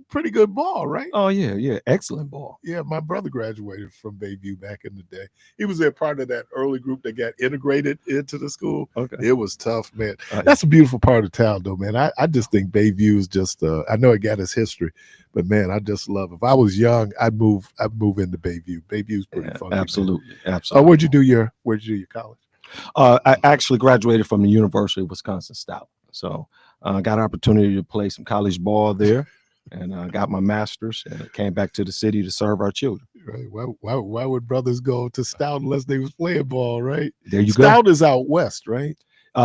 pretty good ball, right? Oh, yeah. Excellent ball. Yeah, my brother graduated from Bayview back in the day. He was a part of that early group that got integrated into the school. Okay. It was tough, man. That's a beautiful part of town, though, man. I just think Bayview is just. I know it got its history, but man, I just love it. If I was young, I'd move into Bayview. Bayview's pretty fun. Absolutely. Where'd you do your college? I actually graduated from the University of Wisconsin Stout. So got an opportunity to play some college ball there, and got my master's, and came back to the city to serve our children. Right? Why would brothers go to Stout unless they was playing ball? Right? There you Stout is out west, right?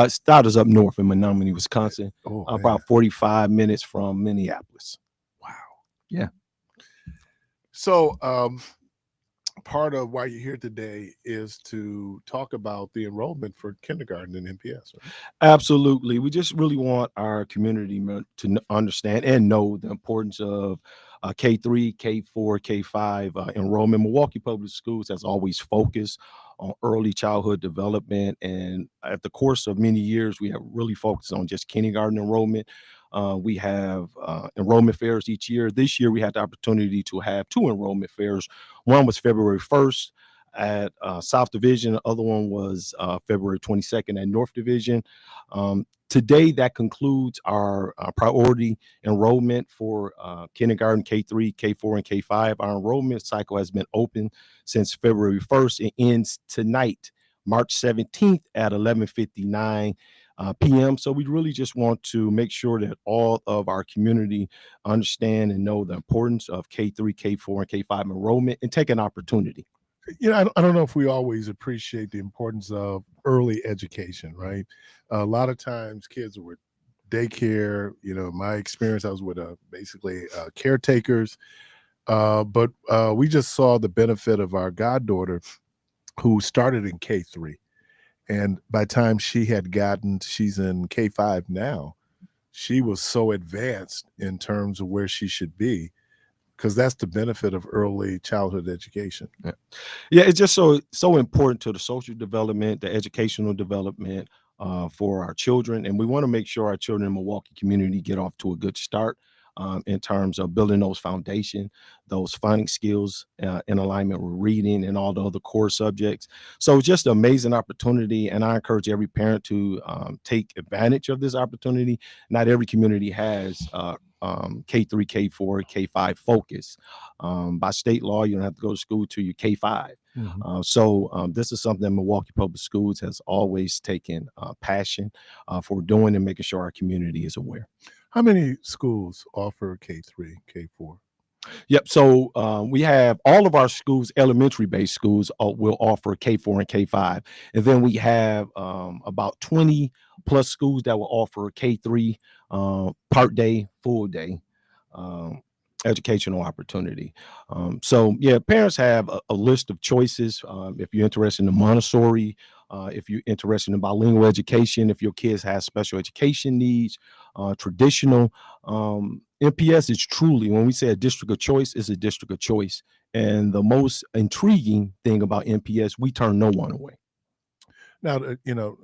Stout is up north in Menominee, Wisconsin, Oh, about 45 minutes from Minneapolis. wow. Yeah. So part of why you're here today is to talk about the enrollment for kindergarten in MPS. Right? Absolutely. We just really want our community to understand and know the importance of K3, K4, K5 enrollment. Milwaukee Public Schools has always focused on early childhood development. And at the course of many years, we have really focused on just kindergarten enrollment. We have enrollment fairs each year. This year, we had the opportunity to have 2 enrollment fairs. One was February 1st at South Division. The other one was February 22nd at North Division. Today, that concludes our priority enrollment for kindergarten, K3, K4, and K5. Our enrollment cycle has been open since February 1st. It ends tonight, March 17th at 11:59 p.m. So we really just want to make sure that all of our community understand and know the importance of K3, K4, and K5 enrollment and take an opportunity. You know, I don't know if we always appreciate the importance of early education, right? A lot of times kids are with daycare. You know, my experience, I was with basically caretakers. But we just saw the benefit of our goddaughter who started in K3. And by the time she's in K5 now, she was so advanced in terms of where she should be, because that's the benefit of early childhood education. Yeah, it's just so important to the social development, the educational development for our children. And we want to make sure our children in the Milwaukee community get off to a good start in terms of building those foundation, those finding skills in alignment with reading and all the other core subjects. So just an amazing opportunity. And I encourage every parent to take advantage of this opportunity. Not every community has K3, K4, K5 focus. By state law, you don't have to go to school till you're K5. Mm-hmm. So this is something that Milwaukee Public Schools has always taken passion for doing and making sure our community is aware. How many schools offer K3, K4? Yep. So we have all of our schools, elementary-based schools, will offer K4 and K5. And then we have about 20 plus schools that will offer K3 part day, full day educational opportunity. So yeah, parents have a list of choices. If you're interested in Montessori, if you're interested in bilingual education, if your kids have special education needs, traditional, MPS is truly, when we say a district of choice, is a district of choice. And the most intriguing thing about MPS, we turn no one away. Now, you know,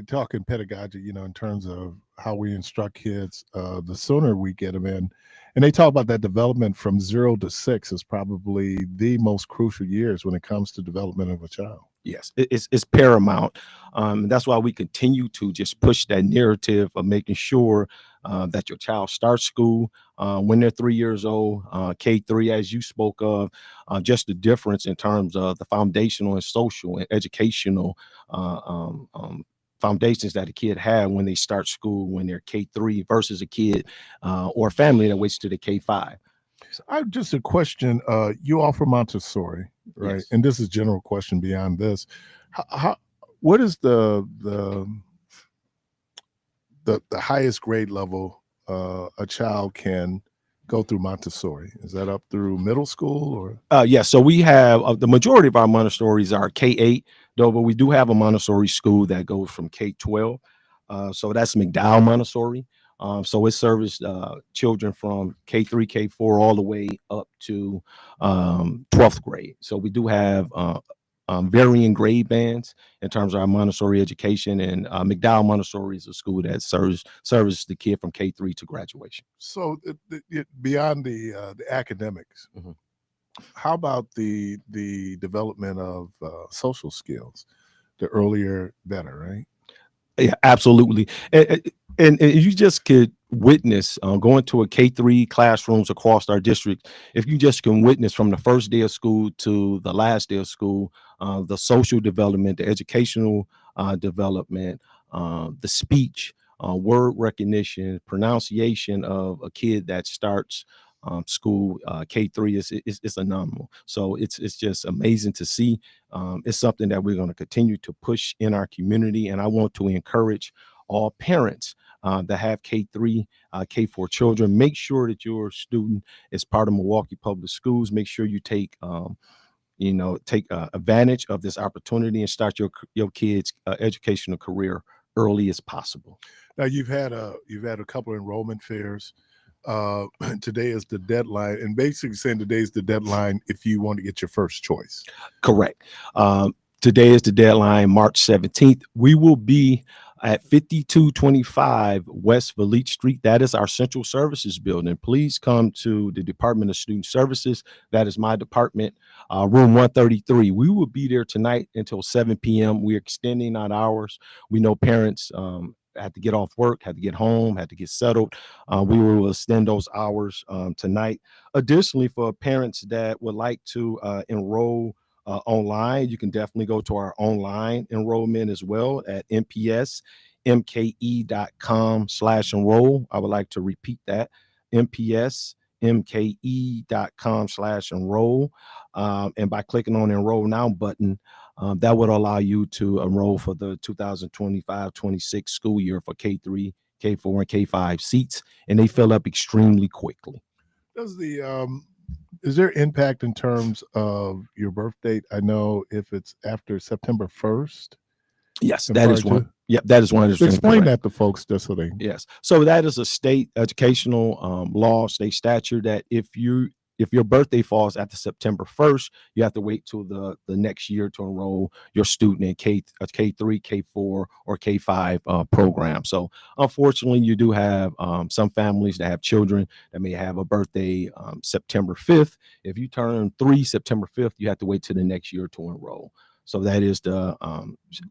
talking pedagogy, you know, in terms of how we instruct kids, the sooner we get them in, and they talk about that development from 0 to 6 is probably the most crucial years when it comes to development of a child. Yes, it's paramount. That's why we continue to just push that narrative of making sure that your child starts school when they're 3 years old. K3, as you spoke of, just the difference in terms of the foundational and social and educational foundations that a kid had when they start school when they're K3 versus a kid or a family that waits to the K5. I have just a question. You offer Montessori, right? Yes. And this is a general question beyond this. What is the highest grade level a child can go through Montessori? Is that up through middle school or? Yeah, so we have the majority of our Montessoris are K8, though, but we do have a Montessori school that goes from K12. So that's McDowell Montessori. So it serves children from K3, K4, all the way up to 12th grade. So we do have varying grade bands in terms of our Montessori education, and McDowell Montessori is a school that serves the kid from K3 to graduation. So beyond the academics, Mhm. how about the development of social skills? The earlier, better, right? Yeah, absolutely. And you just could witness going to a K3 classrooms across our district. If you just can witness from the first day of school to the last day of school, the social development, the educational development, the speech, word recognition, pronunciation of a kid that starts school K3 is phenomenal. So it's just amazing to see. It's something that we're going to continue to push in our community, and I want to encourage all parents that have K3, K4 children. Make sure that your student is part of Milwaukee Public Schools. Make sure you take advantage of this opportunity and start your kids' educational career early as possible. Now you've had a couple of enrollment fairs. Today is the deadline, and basically saying today is the deadline if you want to get your first choice. Correct. Today is the deadline, March 17th. We will be at 5225 West Valete Street. That is our central services building. Please come to the Department of Student Services. That is my department, room 133. We will be there tonight until 7 p.m. We're extending our hours. We know parents had to get off work, had to get home, had to get settled. We will extend those hours tonight. Additionally, for parents that would like to enroll online, you can definitely go to our online enrollment as well at mpsmke.com/enroll. I would like to repeat that, mpsmke.com/enroll. And by clicking on the enroll now button, that would allow you to enroll for the 2025-26 school year for K3, K4, and K5 seats, and they fill up extremely quickly. Does is there impact in terms of your birth date? I know if it's after September 1st. Yes, that is one. Yep, that is one. Explain that to folks just so they. Yes. So that is a state educational law, state statute that if your birthday falls after September 1st, you have to wait till the next year to enroll your student in K3, K4, or K5 program. So unfortunately, you do have some families that have children that may have a birthday September 5th. If you turn 3 September 5th, you have to wait till the next year to enroll. So that is the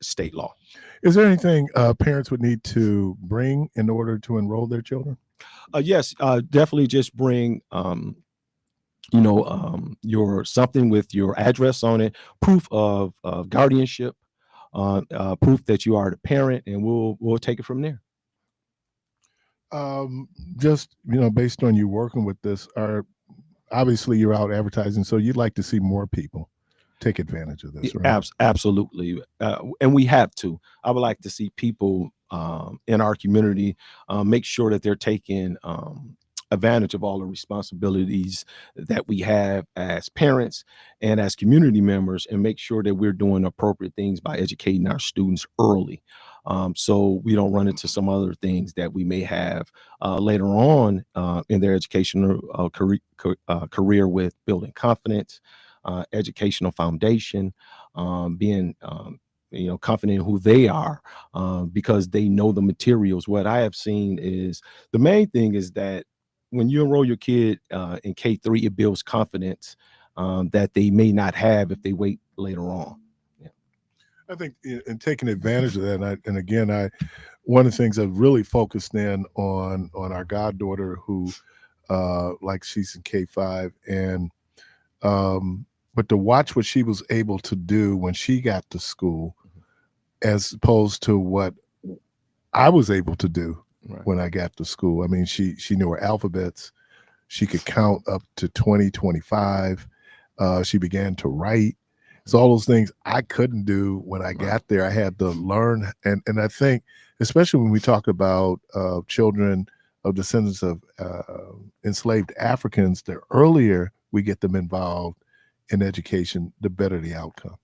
state law. Is there anything parents would need to bring in order to enroll their children? Yes, definitely just bring your something with your address on it, proof of guardianship, proof that you are the parent, and we'll take it from there. Just based on you working with this, obviously you're out advertising, so you'd like to see more people take advantage of this, right? Absolutely, and we have to. I would like to see people in our community make sure that they're taking advantage of all the responsibilities that we have as parents and as community members, and make sure that we're doing appropriate things by educating our students early, so we don't run into some other things that we may have later on in their educational career with building confidence, educational foundation, being confident in who they are, because they know the materials. What I have seen is the main thing is that when you enroll your kid in K3, it builds confidence that they may not have if they wait later on. I think in taking advantage of that, and again, one of the things I've really focused in on our goddaughter who, like she's in K5, and but to watch what she was able to do when she got to school, as opposed to what I was able to do when I got to school. I mean, she knew her alphabets. She could count up to 20, 25. She began to write. So all those things I couldn't do when I got there. I had to learn. And I think, especially when we talk about children of descendants of enslaved Africans, the earlier we get them involved in education, the better the outcome.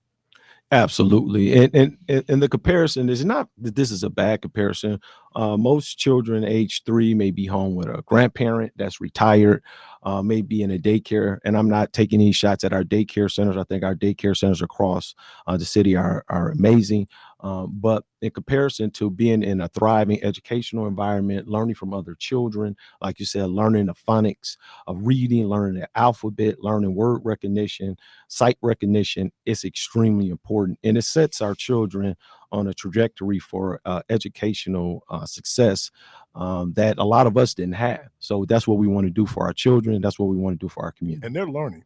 Absolutely. And the comparison is not that this is a bad comparison. Most children age 3 may be home with a grandparent that's retired, may be in a daycare. And I'm not taking any shots at our daycare centers. I think our daycare centers across the city are amazing. But in comparison to being in a thriving educational environment, learning from other children, like you said, learning the phonics of reading, learning the alphabet, learning word recognition, sight recognition, is extremely important. And it sets our children on a trajectory for educational success that a lot of us didn't have. So that's what we want to do for our children. That's what we want to do for our community. And they're learning.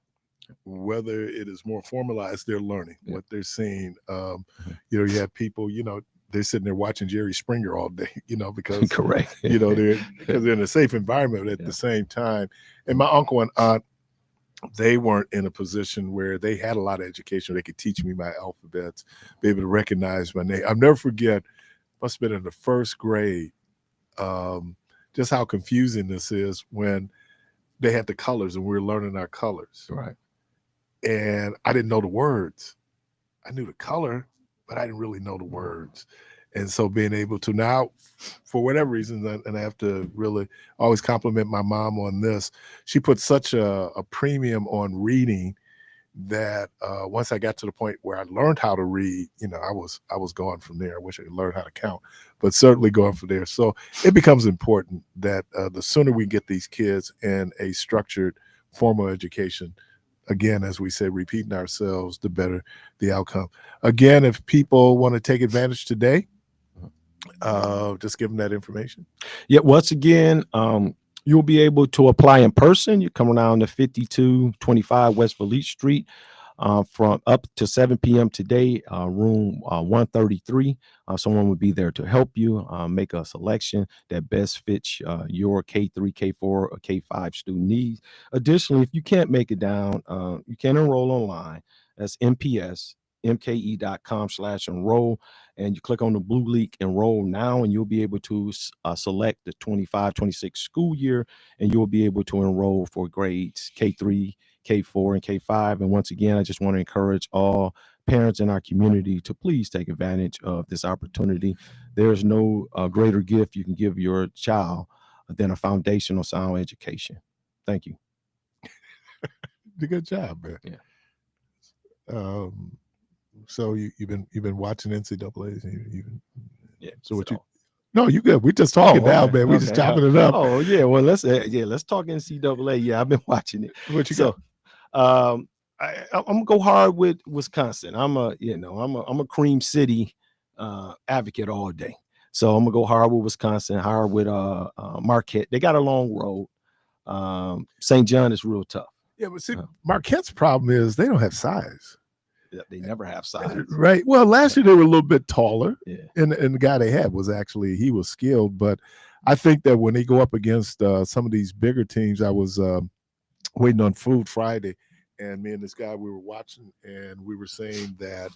Whether it is more formalized, they're learning what they're seeing. You know, you have people, you know, they're sitting there watching Jerry Springer all day, you know, because correct, you know, they're in a safe environment at the same time. And my uncle and aunt, they weren't in a position where they had a lot of education. They could teach me my alphabets, be able to recognize my name. I'll never forget, must have been in the first grade, just how confusing this is when they had the colors and we were learning our colors. Right. And I didn't know the words. I knew the color, but I didn't really know the words. And so being able to now, for whatever reason, and I have to really always compliment my mom on this, she put such a premium on reading that once I got to the point where I learned how to read, you know, I was going from there. I wish I could learn how to count, but certainly going from there. So it becomes important that the sooner we get these kids in a structured formal education, again, as we said, repeating ourselves, the better the outcome. Again, if people want to take advantage today, just give them that information. Yeah, once again, you'll be able to apply in person. You come around to 5225 West Fleet Street from up to 7 p.m. today, room 133. Someone will be there to help you make a selection that best fits your K3, K4, or K5 student needs. Additionally, if you can't make it down, you can enroll online. That's mke.com/enroll, and you click on the blue link enroll now, and you'll be able to select the 25-26 school year, and you'll be able to enroll for grades K3, K4, and K5. And once again, I just want to encourage all parents in our community to please take advantage of this opportunity. There's no greater gift you can give your child than a foundational sound education. Thank you. Good job, man. Yeah. So you've been watching NCAA's. Yeah. So what you? No, you good. We just talking now, man. We just chopping it up. Oh yeah. Well, let's talk NCAA. Yeah, I've been watching it. What you got? I'm gonna go hard with Wisconsin. I'm a Cream City advocate all day. So I'm gonna go hard with Wisconsin, hard with Marquette. They got a long road. St. John is real tough. Yeah, but see, Marquette's problem is they don't have size. They never have size. Right. Well, last year they were a little bit taller. Yeah. And the guy they had was actually, he was skilled. But I think that when they go up against some of these bigger teams, I was waiting on Food Friday, and me and this guy, we were watching, and we were saying that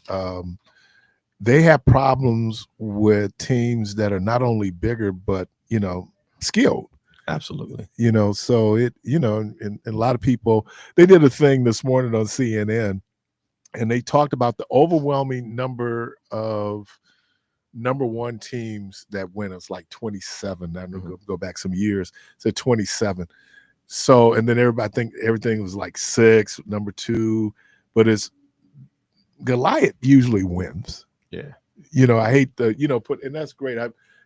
they have problems with teams that are not only bigger, but, you know, skilled. Absolutely. You know, so it, you know, and a lot of people, they did a thing this morning on CNN, and they talked about the overwhelming number of number one teams that win. It's like 27. I'm going to go back some years. So 27. So, and then everybody, I think everything was like 6, number 2, but it's Goliath usually wins. Yeah. You know, I hate the, you know, and that's great.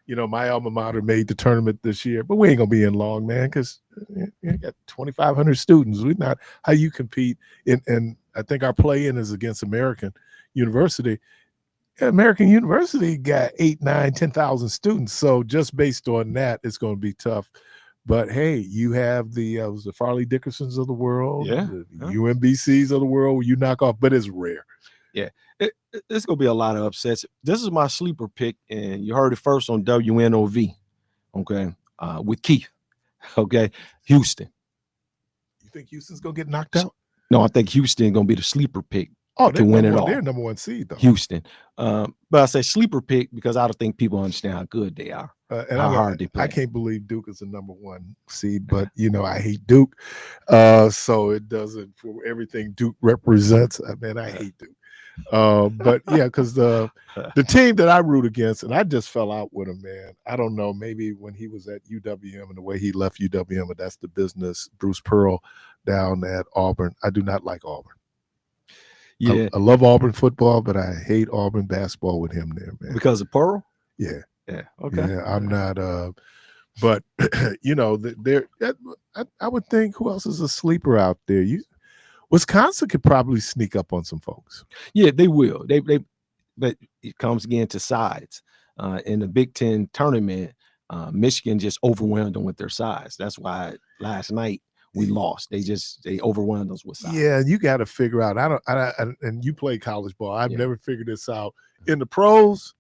You know, my alma mater made the tournament this year, but we ain't gonna be in long, man, because you got 2,500 students. We're not how you compete. And I think our play-in is against American University. American University got 8, 9, 10,000 students. So just based on that, it's going to be tough. But hey, you have the was the Farley Dickersons of the world, Yeah, the yeah. UMBCs of the world where you knock off, but it's rare. Yeah, it's gonna be a lot of upsets. This is my sleeper pick, and you heard it first on WNOV. Okay, with Keith. Okay, Houston. You think Houston's going to get knocked out? No, I think Houston gonna be the sleeper pick Oh, to win it all. They're number 1 seed, though. Houston. But I say sleeper pick because I don't think people understand how good they are. And how hard they play. I can't believe Duke is the number 1 seed, but I hate Duke. So it doesn't for everything Duke represents. I hate Duke. But yeah, because the team that I root against, and I just fell out with him, man. I don't know, maybe when he was at UWM and the way he left UWM, but that's the business. Bruce Pearl down at Auburn. I do not like Auburn. Yeah, I love Auburn football, but I hate Auburn basketball with him there, man. because of Pearl. Yeah. Yeah. Okay. Yeah, I'm not. But I would think who else is a sleeper out there? Wisconsin could probably sneak up on some folks. Yeah, they will. But it comes again to sides. In the Big Ten tournament, Michigan just overwhelmed them with their size. That's why last night we lost. They overwhelmed us with size. Yeah, you got to figure out. And you play college ball. I've never figured this out. In the pros,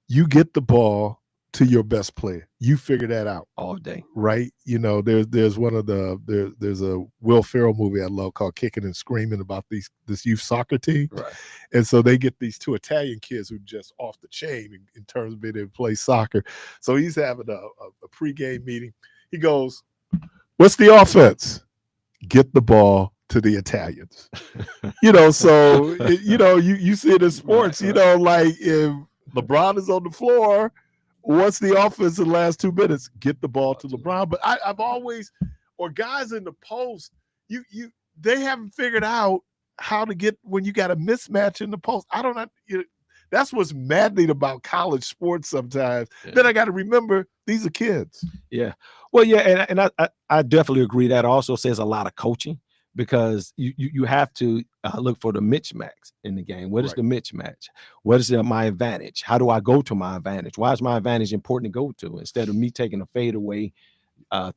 you get the ball to your best player. You figure that out all day, right? There's one of there's a Will Ferrell movie I love called Kicking and Screaming about this youth soccer team, right? And so they get these 2 Italian kids who are just off the chain in terms of being able to play soccer. So he's having a pregame meeting. He goes, "What's the offense? Get the ball to the Italians." So you see it in sports. Right. Like if LeBron is on the floor, what's the offense in the last 2 minutes? Get the ball to LeBron. But I've always, or guys in the post, they haven't figured out how to get when you got a mismatch in the post. I don't know. That's what's maddening about college sports sometimes. Yeah. Then I got to remember these are kids. Yeah. Well, yeah, and I definitely agree. That also says a lot of coaching because you have to look for the mismatch in the game. What is the mismatch? What is my advantage? How do I go to my advantage? Why is my advantage important to go to instead of me taking a fadeaway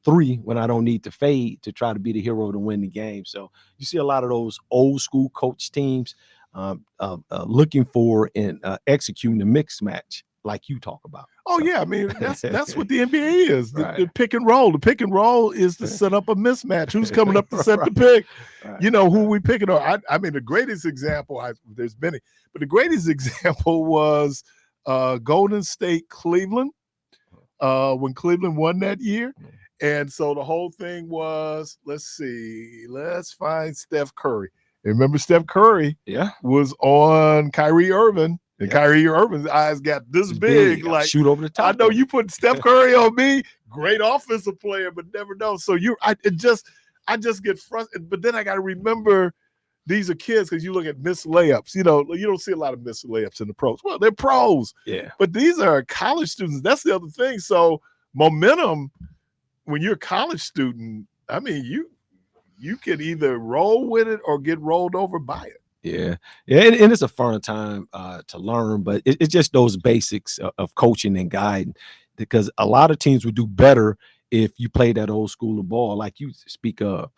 3 when I don't need to fade to try to be the hero to win the game? So you see a lot of those old school coach teams looking for and executing the mix match like you talk about. Oh, yeah. I mean, that's what the NBA is. Right. The pick and roll. The pick and roll is to set up a mismatch. Who's coming up to set the pick? Right. Who we picking on. I mean, the greatest example, there's many, but the greatest example was Golden State Cleveland when Cleveland won that year. And so the whole thing was, let's find Steph Curry. And remember, Steph Curry was on Kyrie Irving. And Kyrie Irving's eyes got this big. Like, shoot over the top. I know you put Steph Curry on me. Great offensive player, but never know. So I just get frustrated. But then I got to remember these are kids because you look at missed layups. You don't see a lot of missed layups in the pros. Well, they're pros. Yeah. But these are college students. That's the other thing. So momentum, when you're a college student, I mean, you can either roll with it or get rolled over by it. Yeah, and it's a fun time to learn, but it's just those basics of coaching and guiding, because a lot of teams would do better if you play that old school of ball like you speak of.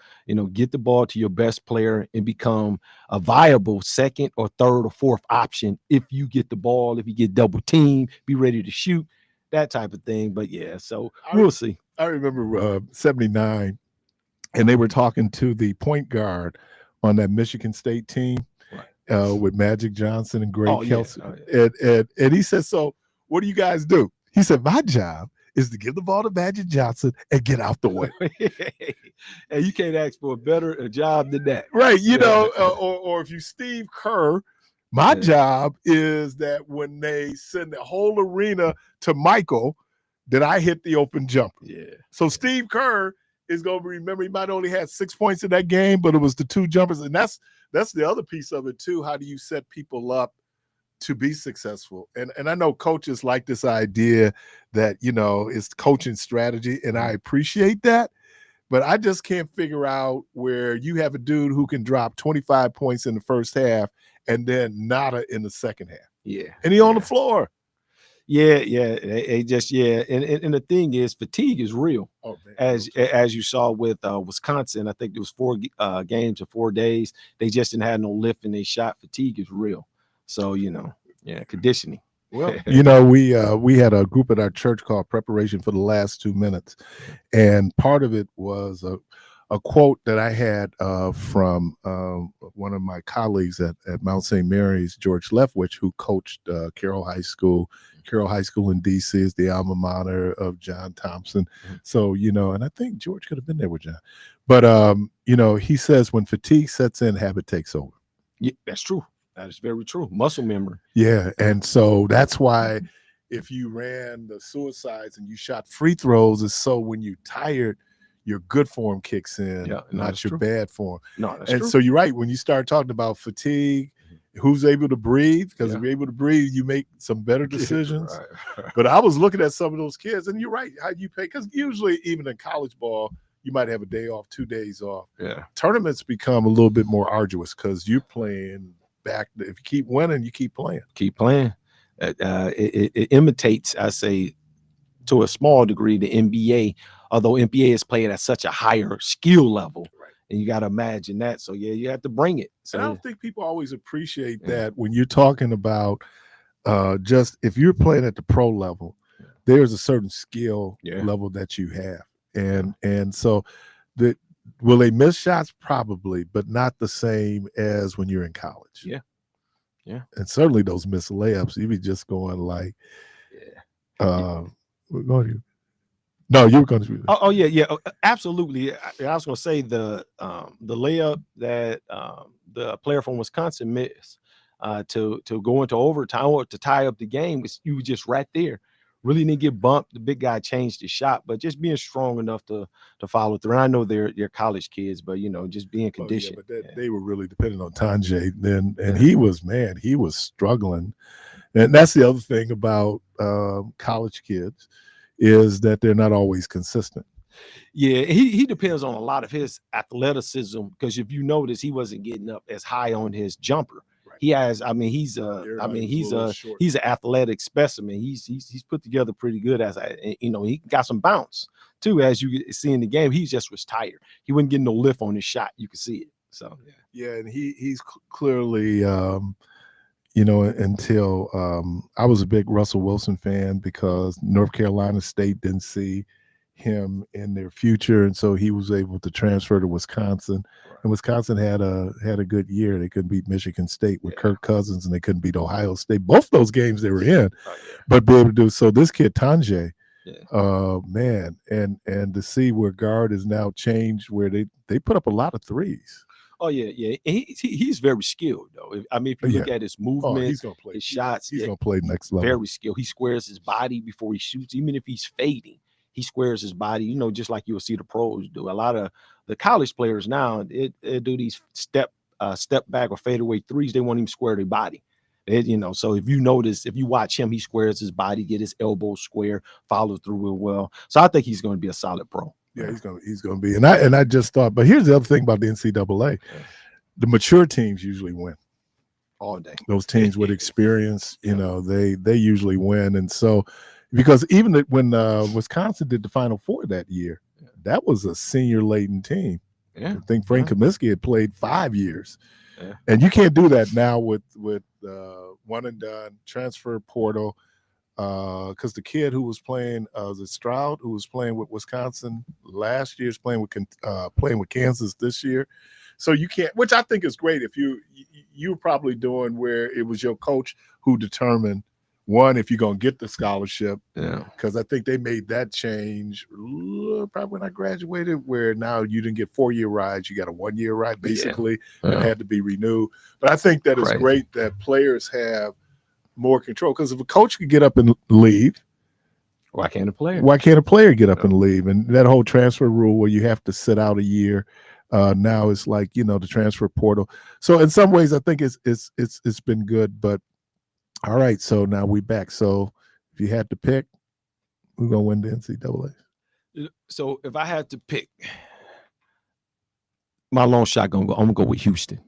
Get the ball to your best player and become a viable second or third or fourth option if you get the ball, if you get double teamed, be ready to shoot, that type of thing. But yeah, so we'll see. I remember 79, and they were talking to the point guard on that Michigan State team. With Magic Johnson and Greg Kelsey. Yeah. And he said, so what do you guys do? He said, my job is to give the ball to Magic Johnson and get out the way. And you can't ask for a better job than that. Right. Or if you Steve Kerr, my job is that when they send the whole arena to Michael, that I hit the open jumper. Yeah. So Steve Kerr is going to remember he might only had 6 points in that game, but it was the 2 jumpers. And that's the other piece of it too. How do you set people up to be successful? And I know coaches like this idea that, it's coaching strategy, and I appreciate that, but I just can't figure out where you have a dude who can drop 25 points in the first half and then nada in the second half. Yeah. and he on the floor. Yeah. They just and the thing is, fatigue is real. Oh, man, As you saw with Wisconsin, I think it was 4 games or 4 days. They just didn't have no lift in their shot. Fatigue is real. So conditioning. well, we had a group at our church called Preparation for the Last 2 Minutes, and part of it was a quote that I had from one of my colleagues at Mount St. Mary's, George Leftwich, who coached Carroll High School. Carroll High School in D.C. is the alma mater of John Thompson. So, and I think George could have been there with John. But, he says when fatigue sets in, habit takes over. Yeah, that's true. That is very true. Muscle memory. Yeah, and so that's why if you ran the suicides and you shot free throws, it's so when you're tired, your good form kicks in, not your bad form. No, that's and true. So you're right. When you start talking about fatigue, who's able to breathe? Because if you're able to breathe, you make some better decisions. Right. But I was looking at some of those kids, and you're right. How you pay? Because usually, even in college ball, you might have a day off, 2 days off. Yeah. Tournaments become a little bit more arduous because you're playing back. If you keep winning, you keep playing. Keep playing. It imitates, I say, to a small degree, the NBA. Although NBA is playing at such a higher skill level, right? And you got to imagine that. So you have to bring it. So and I don't think people always appreciate that when you're talking about just if you're playing at the pro level, there's a certain skill level that you have, and so will they miss shots? Probably, but not the same as when you're in college. Yeah. And certainly those missed layups, you be just going like, we're going to. No, you were going to. Oh yeah, absolutely. I was going to say the layup that the player from Wisconsin missed to go into overtime or to tie up the game, you were just right there. Really didn't get bumped. The big guy changed his shot, but just being strong enough to follow through. And I know they're college kids, but just being conditioned. But they were really dependent on Tanjay then, and he was struggling. And that's the other thing about college kids is that they're not always consistent. Yeah, he depends on a lot of his athleticism because if you notice, he wasn't getting up as high on his jumper. Right. He has, he's an athletic specimen. He's put together pretty good he got some bounce too. As you see in the game, he just was tired. He wasn't getting no lift on his shot. You could see it. So and he's clearly. Until I was a big Russell Wilson fan because North Carolina State didn't see him in their future, and so he was able to transfer to Wisconsin. Right. And Wisconsin had a good year. They couldn't beat Michigan State with Kirk Cousins, and they couldn't beat Ohio State. Both those games they were in, but be able to do so. This kid Tanjay, man, and to see where guard is now changed, where they put up a lot of threes. Oh yeah. He's very skilled though. If you look at his movement, he's gonna play. His shots, he's gonna play next level. Very skilled. He squares his body before he shoots. Even if he's fading, he squares his body. Just like you'll see the pros do. A lot of the college players now, they do these step back or fadeaway threes. They won't even square their body. So if you notice, if you watch him, he squares his body, get his elbow square, follow through real well. So I think he's going to be a solid pro. Yeah, he's gonna be. And I just thought, but here's the other thing about the NCAA. The mature teams usually win all day. Those teams with experience, they usually win. And so because even when Wisconsin did the Final Four that year, that was a senior laden team. I think Frank Kaminsky had played 5 years. And you can't do that now with one and done transfer portal. Because the kid who was playing, Stroud, who was playing with Wisconsin last year, is playing with Kansas this year. So you can't, which I think is great. If you were probably doing where it was your coach who determined if you're gonna get the scholarship. Yeah. Because I think they made that change probably when I graduated, where now you didn't get 4-year rides, you got a 1-year ride basically. It had to be renewed. But I think that it's great that players have more control, because if a coach could get up and leave, why can't a player? Why can't a player get up and leave? And that whole transfer rule where you have to sit out a year, now it's like the transfer portal. So in some ways, I think it's been good. But all right, so now we back. So if you had to pick, who's gonna win the NCAA? So if I had to pick, my long shot I'm gonna go with Houston.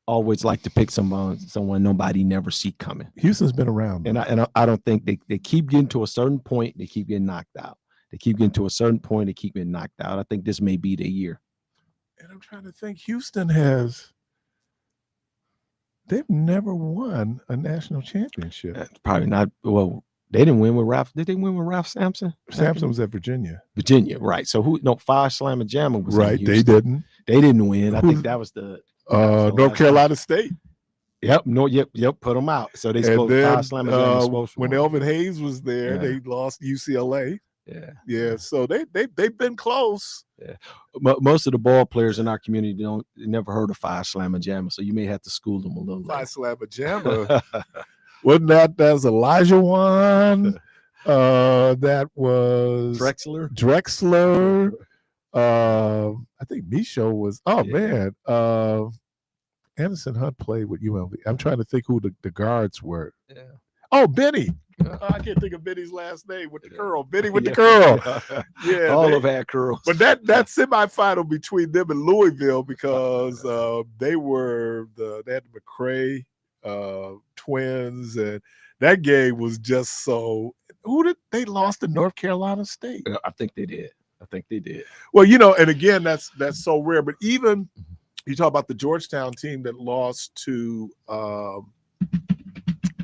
always like to pick someone nobody never see coming. Houston's been around. And I don't think they keep getting to a certain point, they keep getting knocked out. They keep getting to a certain point, they keep getting knocked out. I think this may be the year. And I'm trying to think, they've never won a national championship. That's probably not. Well, they didn't win with Ralph. Did they win with Ralph Sampson? Sampson was at Virginia. Virginia, right. So Five Slamma Jamma was right. They didn't. They didn't win. I think that was the North Carolina State. Yep. No. Yep. Put them out. So they spoke Five Slamma Jamma. When Elvin Hayes was there, they lost UCLA. Yeah. So they've been close. Yeah. Most of the ball players in our community never heard of Five Slamma Jamma, so you may have to school them a little. Five Slamma Jamma. Wasn't that's Elijah one? That was Drexler. I think Micho was. Oh man. Anderson Hunt played with UNLV. I'm trying to think who the guards were. Yeah. Oh, Benny. I can't think of Benny's last name with the curl. Benny with the curl. Yeah, all of had curls. But that semifinal between them and Louisville, because they had the McCray twins, and that game was just so. They lost to North Carolina State? I think they did. Well, and again, that's so rare. But even you talk about the Georgetown team that lost to my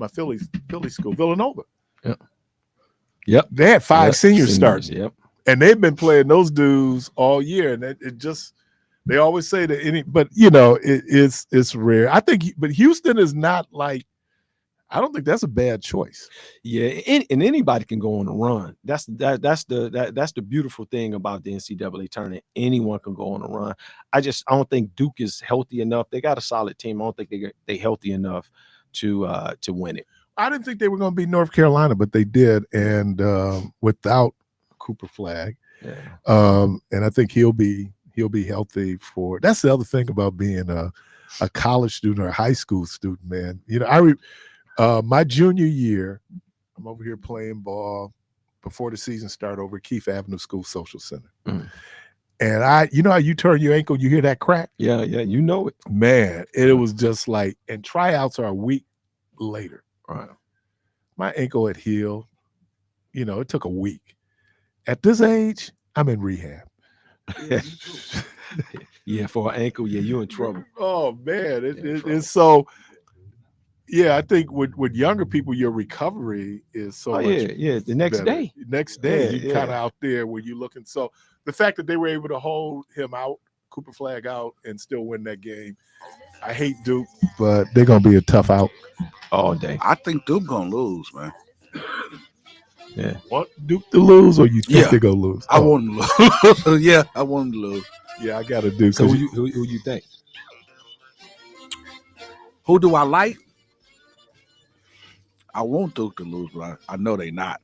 Philly school, Villanova. Yep. They had five seniors start. Yep. And they've been playing those dudes all year. And it just, they always say that but it's rare. I think, but Houston is not like, I don't think that's a bad choice. Yeah, and anybody can go on a run. That's the beautiful thing about the NCAA tournament. Anyone can go on a run. I don't think Duke is healthy enough. They got a solid team. I don't think they healthy enough to win it. I didn't think they were going to beat North Carolina, but they did, and without Cooper Flagg. Yeah. And I think he'll be healthy for. That's the other thing about being a college student or a high school student, man. My junior year, I'm over here playing ball before the season started over at Keefe Avenue School Social Center. Mm. And how you turn your ankle, you hear that crack? Yeah, you know it. Man, it was just like, and tryouts are a week later. Right. My ankle had healed. It took a week. At this age, I'm in rehab. Yeah, for an ankle, you're in trouble. Oh, man. It's so... Yeah, I think with younger people, your recovery is so much. Yeah. The next better. day. Next day, you're kind of out there when you're looking. So the fact that they were able to hold him out, Cooper Flagg out, and still win that game. I hate Duke, but they're gonna be a tough out all day. I think Duke gonna lose, man. Yeah. Want Duke to lose, or you think they're gonna lose? I want them to lose. Yeah, I want them to lose. Yeah, I gotta do. So who you think? Who do I like? I want Duke to lose, but I know they not.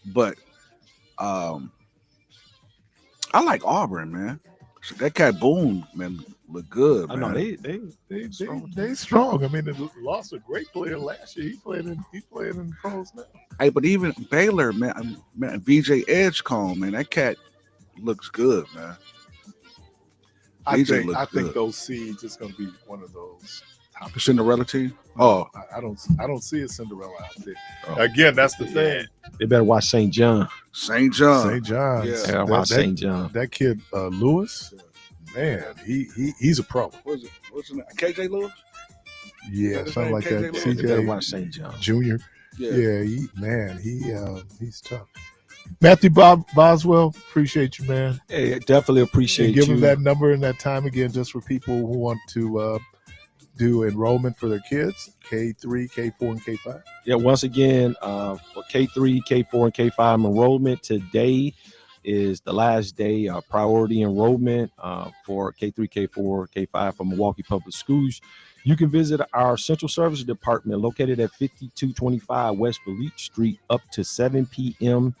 But I like Auburn, man. So that cat Boone, man, look good. Man. I know they strong. I mean, they lost a great player last year. He's playing in pros now. Hey, but even Baylor, man, VJ Edgecombe, man, that cat looks good, man. I think those seeds is going to be one of those. Cinderella team? Oh, I don't see a Cinderella out there. Oh. Again, that's the thing. They better watch St. John. St. John. Yeah, watch St. John. That kid Lewis, man, he's a pro. What's his name? KJ Lewis? Yeah, something like that. CJ, better watch St. John Junior. Yeah, he's tough. Matthew Boswell, appreciate you, man. Hey, definitely appreciate you. Give him that number and that time again, just for people who want to do enrollment for their kids, K3, K4, and K5. Yeah, once again, for K3, K4, and K5 enrollment, today is the last day of priority enrollment for K3, K4, K5 for Milwaukee Public Schools. You can visit our Central Services Department located at 5225 West Beach Street up to 7 p.m.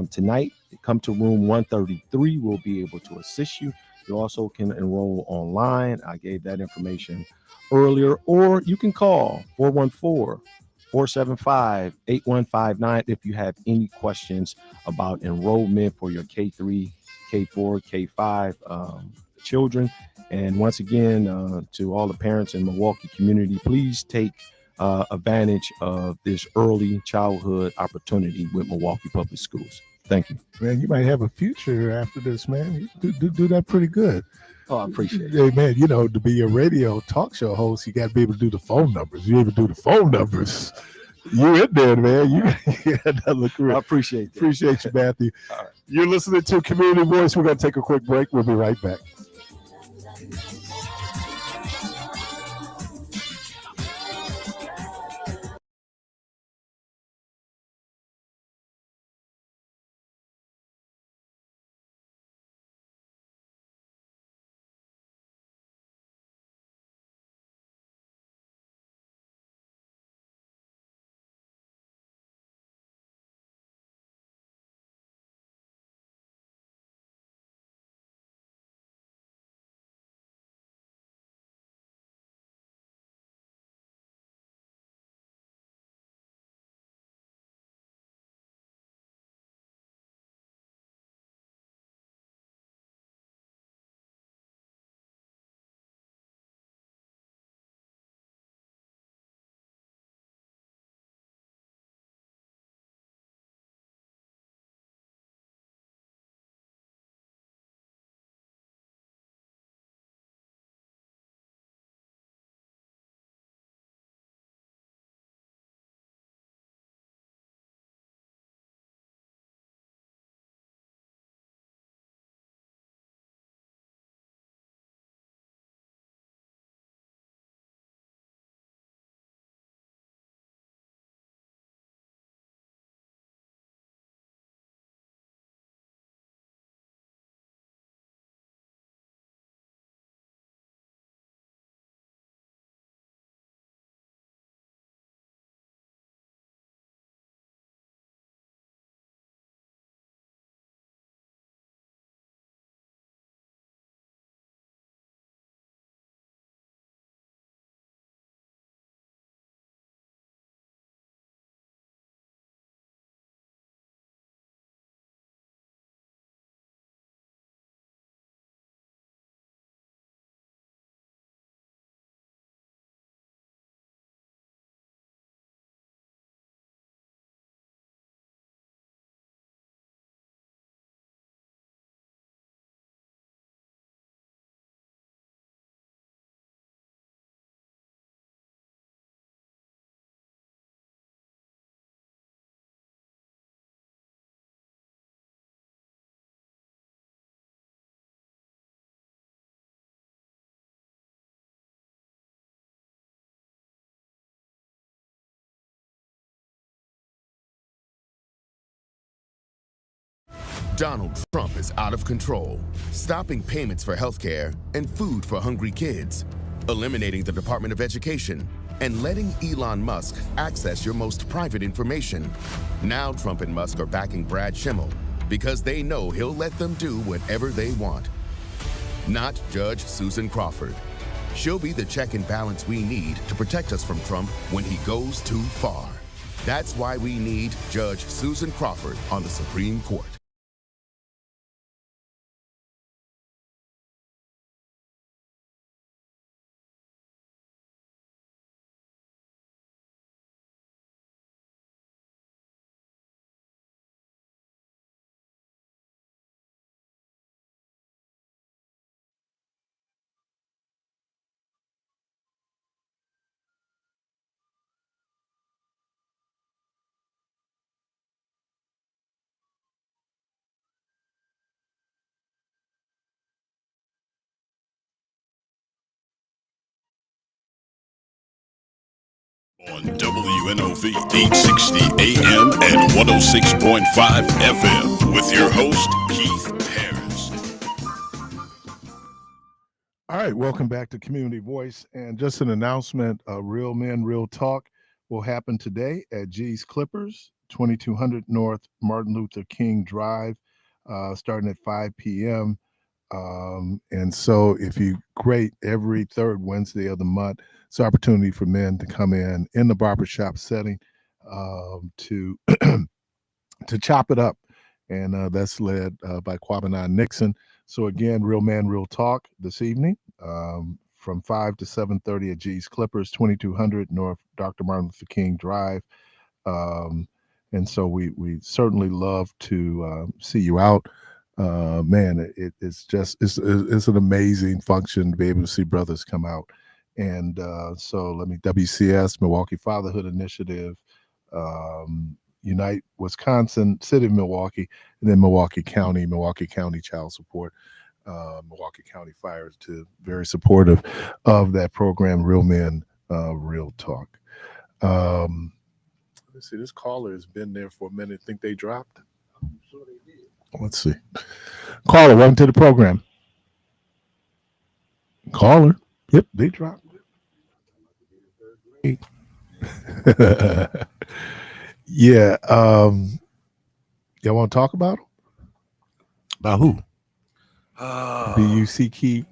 Tonight. Come to room 133. We'll be able to assist you. You also can enroll online. I gave that information earlier, or you can call 414-475-8159 if you have any questions about enrollment for your K3, K4, K5 children. And once again, to all the parents in Milwaukee community, please take advantage of this early childhood opportunity with Milwaukee Public Schools. Thank you. Man, you might have a future after this, man. You do that pretty good. Oh, I appreciate it. Hey, man, to be a radio talk show host, you got to be able to do the phone numbers. You able to do the phone numbers. You in there, man. You got that look great. I appreciate that. Appreciate you, Matthew. All right. You're listening to Community Voice. We're going to take a quick break. We'll be right back. Donald Trump is out of control, stopping payments for healthcare and food for hungry kids, eliminating the Department of Education, and letting Elon Musk access your most private information. Now Trump and Musk are backing Brad Schimmel because they know he'll let them do whatever they want. Not Judge Susan Crawford. She'll be the check and balance we need to protect us from Trump when he goes too far. That's why we need Judge Susan Crawford on the Supreme Court. On WNOV 860 AM and 106.5 FM with your host, Keith Parris. All right, welcome back to Community Voice. And just an announcement, Real Men, Real Talk will happen today at G's Clippers, 2200 North Martin Luther King Drive, starting at 5 p.m. And so great, every third Wednesday of the month, it's an opportunity for men to come in the barbershop setting to to chop it up. And that's led by Kwabena Nixon. So again, Real Man, Real Talk this evening from 5 to 7:30 at G's Clippers, 2200 North Dr. Martin Luther King Drive. And so we certainly love to see you out. Man, it's an amazing function to be able to see brothers come out. And so WCS, Milwaukee Fatherhood Initiative, Unite Wisconsin, City of Milwaukee, and then Milwaukee County Child Support, Milwaukee County Fire, to very supportive of that program, Real Men, Real Talk. Let's see, this caller has been there for a minute. Think they dropped? I'm sure they did. Let's see. Caller, welcome to the program. Caller. Yep, they dropped. Yeah. Y'all want to talk about them? About who? BUCKS?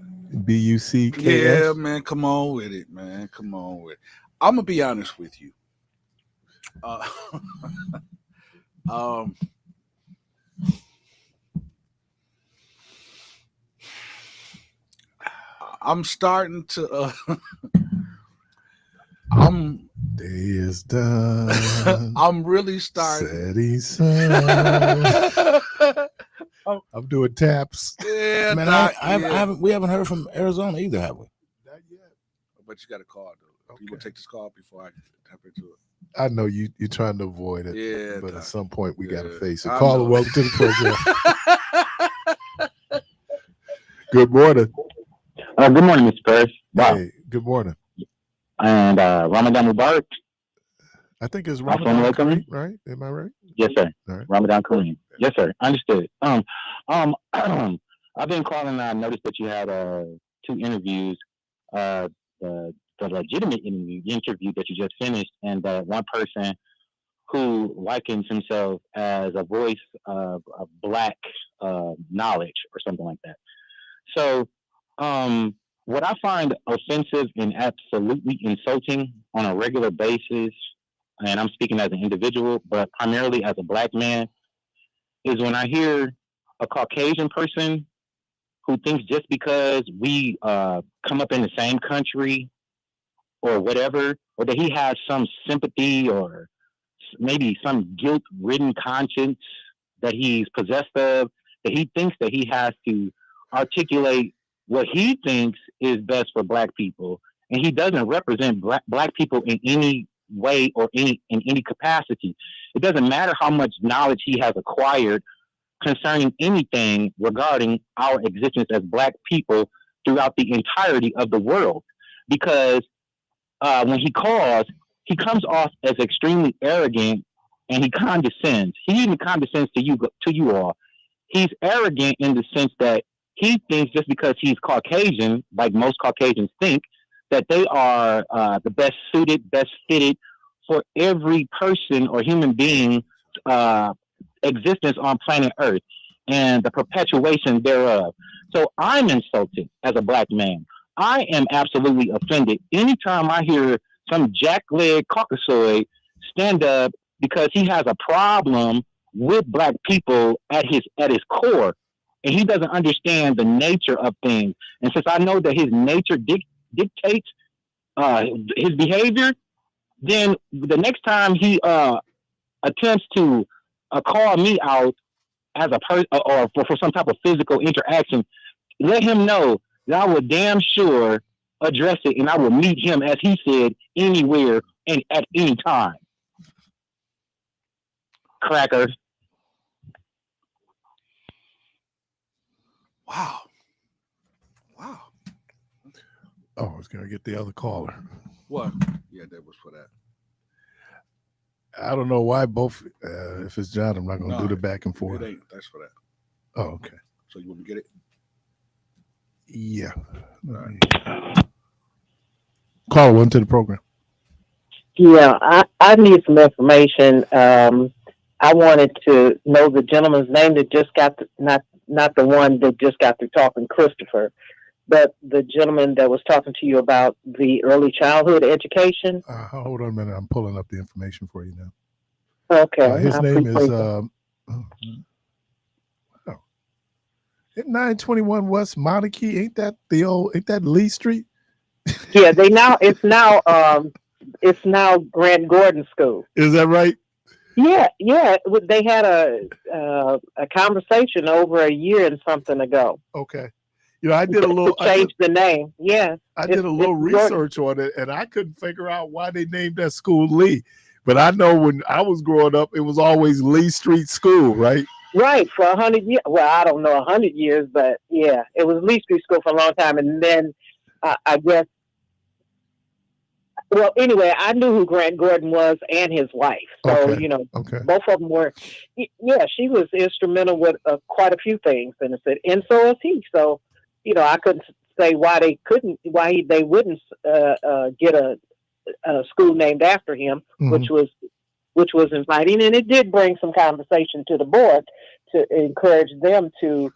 Yeah, man, come on with it, man. Come on with it. I'm gonna be honest with you. I'm starting to Day is done. I'm really starting. Setting sun. I'm doing taps. Yeah, Man, we haven't heard from Arizona either, have we? Not yet. But you got a call though. Okay. You gonna take this call before I tap into it? I know you're trying to avoid it. Yeah, but at some point we gotta face it. I Caller, know. welcome to the program. Good morning. Good morning, Mr. Parris. Wow. Hey, good morning. And Ramadan Mubarak. I think it's Ramadan Kareem, right? Am I right? Yes, sir. All right. Ramadan Kareem. Yes, sir. Understood. I've been calling. I noticed that you had 2 interviews. The legitimate interview that you just finished, and one person who likens himself as a voice of Black knowledge or something like that. So, what I find offensive and absolutely insulting on a regular basis, and I'm speaking as an individual, but primarily as a Black man, is when I hear a Caucasian person who thinks just because we come up in the same country or whatever, or that he has some sympathy or maybe some guilt-ridden conscience that he's possessed of, that he thinks that he has to articulate what he thinks is best for Black people, and he doesn't represent Black people in any way or in any capacity. It doesn't matter how much knowledge he has acquired concerning anything regarding our existence as Black people throughout the entirety of the world, because when he calls, he comes off as extremely arrogant, and he condescends. He even condescends to you all. He's arrogant in the sense that he thinks just because he's Caucasian, like most Caucasians think, that they are the best suited, best fitted for every person or human being existence on planet Earth and the perpetuation thereof. So I'm insulted as a Black man. I am absolutely offended anytime I hear some jackleg Caucasoid stand up because he has a problem with Black people at his core, and he doesn't understand the nature of things. And since I know that his nature dictates his behavior, then the next time he attempts to call me out as a person or for some type of physical interaction, let him know that I will damn sure address it, and I will meet him, as he said, anywhere and at any time. Cracker. Wow. Oh, I was gonna get the other caller. What? Yeah, that was for that. I don't know why both. If it's John, I'm not gonna do the back and forth. It ain't. That's for that. Oh, okay. So you want me to get it? Yeah. Call one to the program. Yeah, I need some information. I wanted to know the gentleman's name that just got not the one that just got through talking, Christopher, but the gentleman that was talking to you about the early childhood education. Hold on a minute. I'm pulling up the information for you now. Okay. His name is At 921 West Monarchy, ain't that Lee Street? Yeah, it's now Grant Gordon School. Is that right? Yeah. They had a conversation over a year and something ago. Okay. I did a little change the name. Yeah. I did a little research on it, and I couldn't figure out why they named that school Lee. But I know when I was growing up, it was always Lee Street School, right? Right, for 100 years. Well, I don't know 100 years, but yeah, it was Lee Street School for a long time. And then I guess, well, anyway, I knew who Grant Gordon was and his wife. So, Okay. Both of them were, yeah, she was instrumental with quite a few things. And so is he. So, I couldn't say why they wouldn't get a school named after him, which was inviting, and it did bring some conversation to the board to encourage them to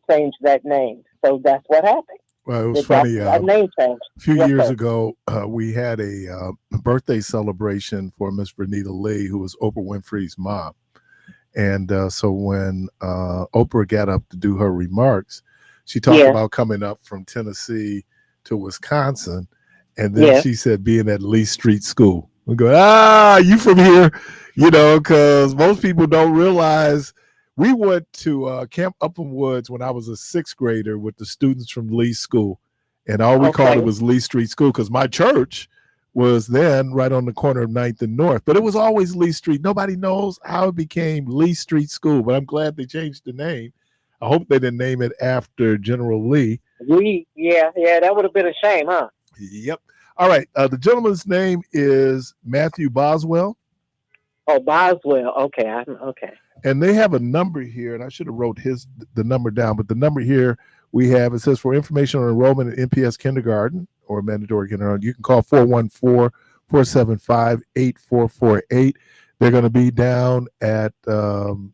change that name. So that's what happened. Well, it was funny. Name change. A few years ago, we had a birthday celebration for Miss Vernita Lee, who was Oprah Winfrey's mom. And so when Oprah got up to do her remarks, she talked about coming up from Tennessee to Wisconsin. And then she said, being at Lee Street School. We go, you from here, because most people don't realize we went to Camp Upland Woods when I was a sixth grader with the students from Lee School. And all we called it was Lee Street School because my church was then right on the corner of 9th and North. But it was always Lee Street. Nobody knows how it became Lee Street School, but I'm glad they changed the name. I hope they didn't name it after General Lee. Yeah, that would have been a shame, huh? Yep. All right. The gentleman's name is Matthew Boswell. Oh, Boswell. Okay. Okay. And they have a number here, and I should have wrote the number down, but the number here we have, it says for information on enrollment in NPS kindergarten or mandatory kindergarten, you can call 414-475-8448. They're going to be down at NPS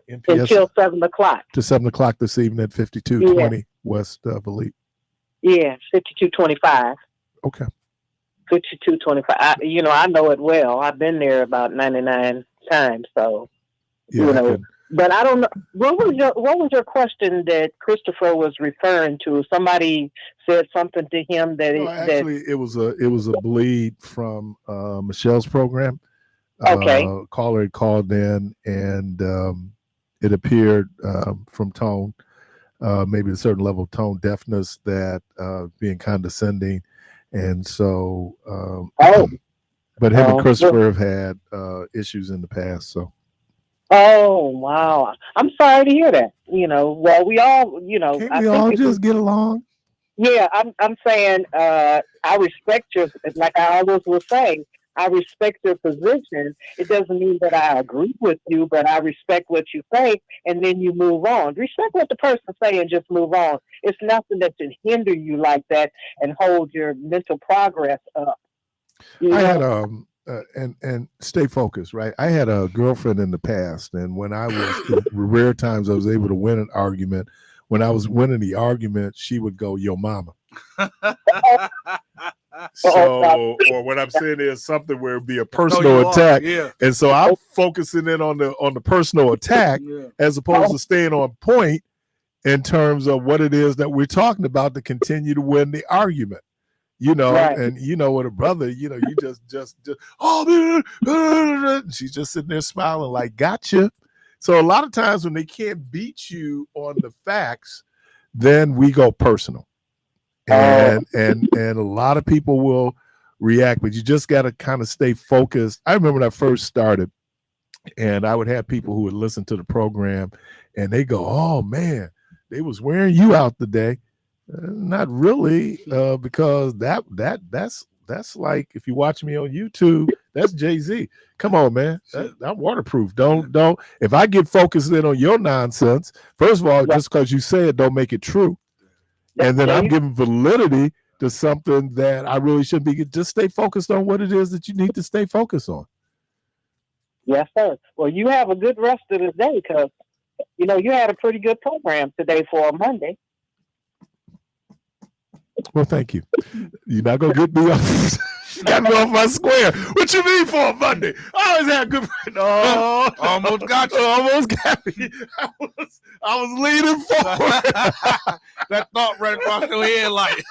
until 7 o'clock. To 7 o'clock this evening at 5220 West Valete. Yeah, 5225. Okay. 5225. I know it well. I've been there about 99 times. So, but I don't know. What was your question that Christopher was referring to? Somebody said something to him that it was a bleed from Michelle's program. Okay. Caller had called in, and it appeared from tone. Maybe a certain level of tone deafness that being condescending. And so, but him and Christopher have had issues in the past. So, oh, wow. I'm sorry to hear that. Well, we all, can't we all just get along? Yeah, I'm saying I respect your, like I always will say, I respect your position. It doesn't mean that I agree with you, but I respect what you say, and then you move on. Respect what the person say and just move on. It's nothing that should hinder you like that and hold your mental progress up. I had and stay focused, right? I had a girlfriend in the past, and when I was rare times I was able to win an argument. When I was winning the argument, she would go, "Yo, mama." So, or when I'm saying there's something where it'd be a personal attack, and so I'm focusing in on the personal attack as opposed to staying on point in terms of what it is that we're talking about to continue to win the argument. Right. And with a brother, you just she's just sitting there smiling like, gotcha. So a lot of times when they can't beat you on the facts, then we go personal. And a lot of people will react, but you just got to kind of stay focused. I remember when I first started, and I would have people who would listen to the program, and they go, "Oh man, they was wearing you out today." Not really, because that's like if you watch me on YouTube, that's Jay-Z. Come on, man, I'm waterproof. Don't. If I get focused in on your nonsense, first of all, just because you say it, don't make it true. And then I'm giving validity to something that I really should be. Just stay focused on what it is that you need to stay focused on. Yes, sir. Well, you have a good rest of the day because, you had a pretty good program today for a Monday. Well, thank you. You're not going to get me off. You got me off my square. What you mean for a Monday? I always had good. No, Almost got you. Almost got me. I was leaning forward. That thought right across your head, like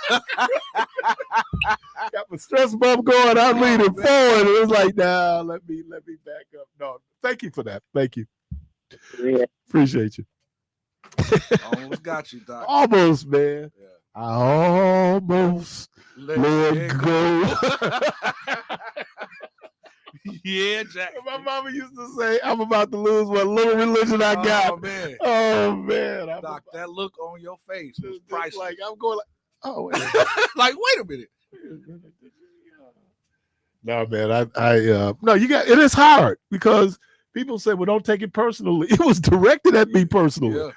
Got my stress bump going. I'm leaning forward. It was like, nah, let me back up. No, thank you for that. Thank you. Yeah. Appreciate you. almost got you, Doc. Almost, man. Yeah. I almost let go. Yeah, Jack. My mama used to say, I'm about to lose what little religion I got. Oh man, Oh, man. Doc, that look on your face was Just priceless. like, I'm going like, oh, wait. Like, wait a minute. No, man, no, it is hard because people say, well, don't take it personally. It was directed at me personally. Yeah.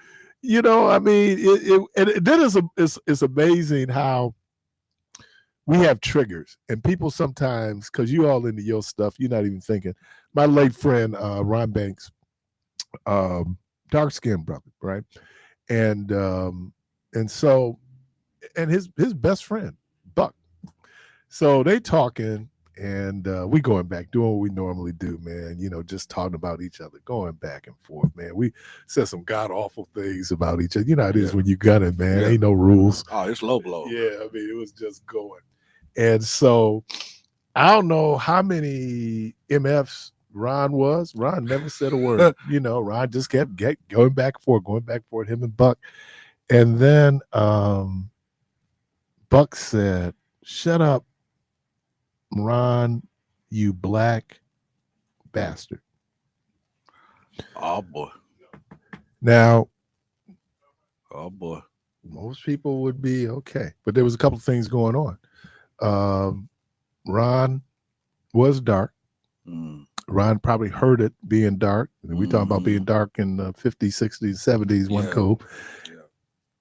You know, I mean, it's amazing how we have triggers, and people sometimes, because you all into your stuff, you're not even thinking. My late friend, Ron Banks, dark-skinned brother, right? And so his best friend, Buck. So they talking, and we going back, doing what we normally do, man. You know, just talking about each other, going back and forth, man. We said some god-awful things about each other. You know how it is when you got it, man. Yeah. Ain't no rules. Oh, it's low blow. Yeah, I mean, it was just going. And so I don't know how many MFs Ron was. Ron never said a word. You know, Ron just kept going back and forth, him and Buck. And then Buck said, shut up, Ron, you black bastard. Oh boy. Now, Oh boy. most people would be okay, but there was a couple of things going on. Ron was dark. Ron probably heard it being dark. And we talking about being dark in the 50s, 60s, 70s, wasn't cool. Yeah.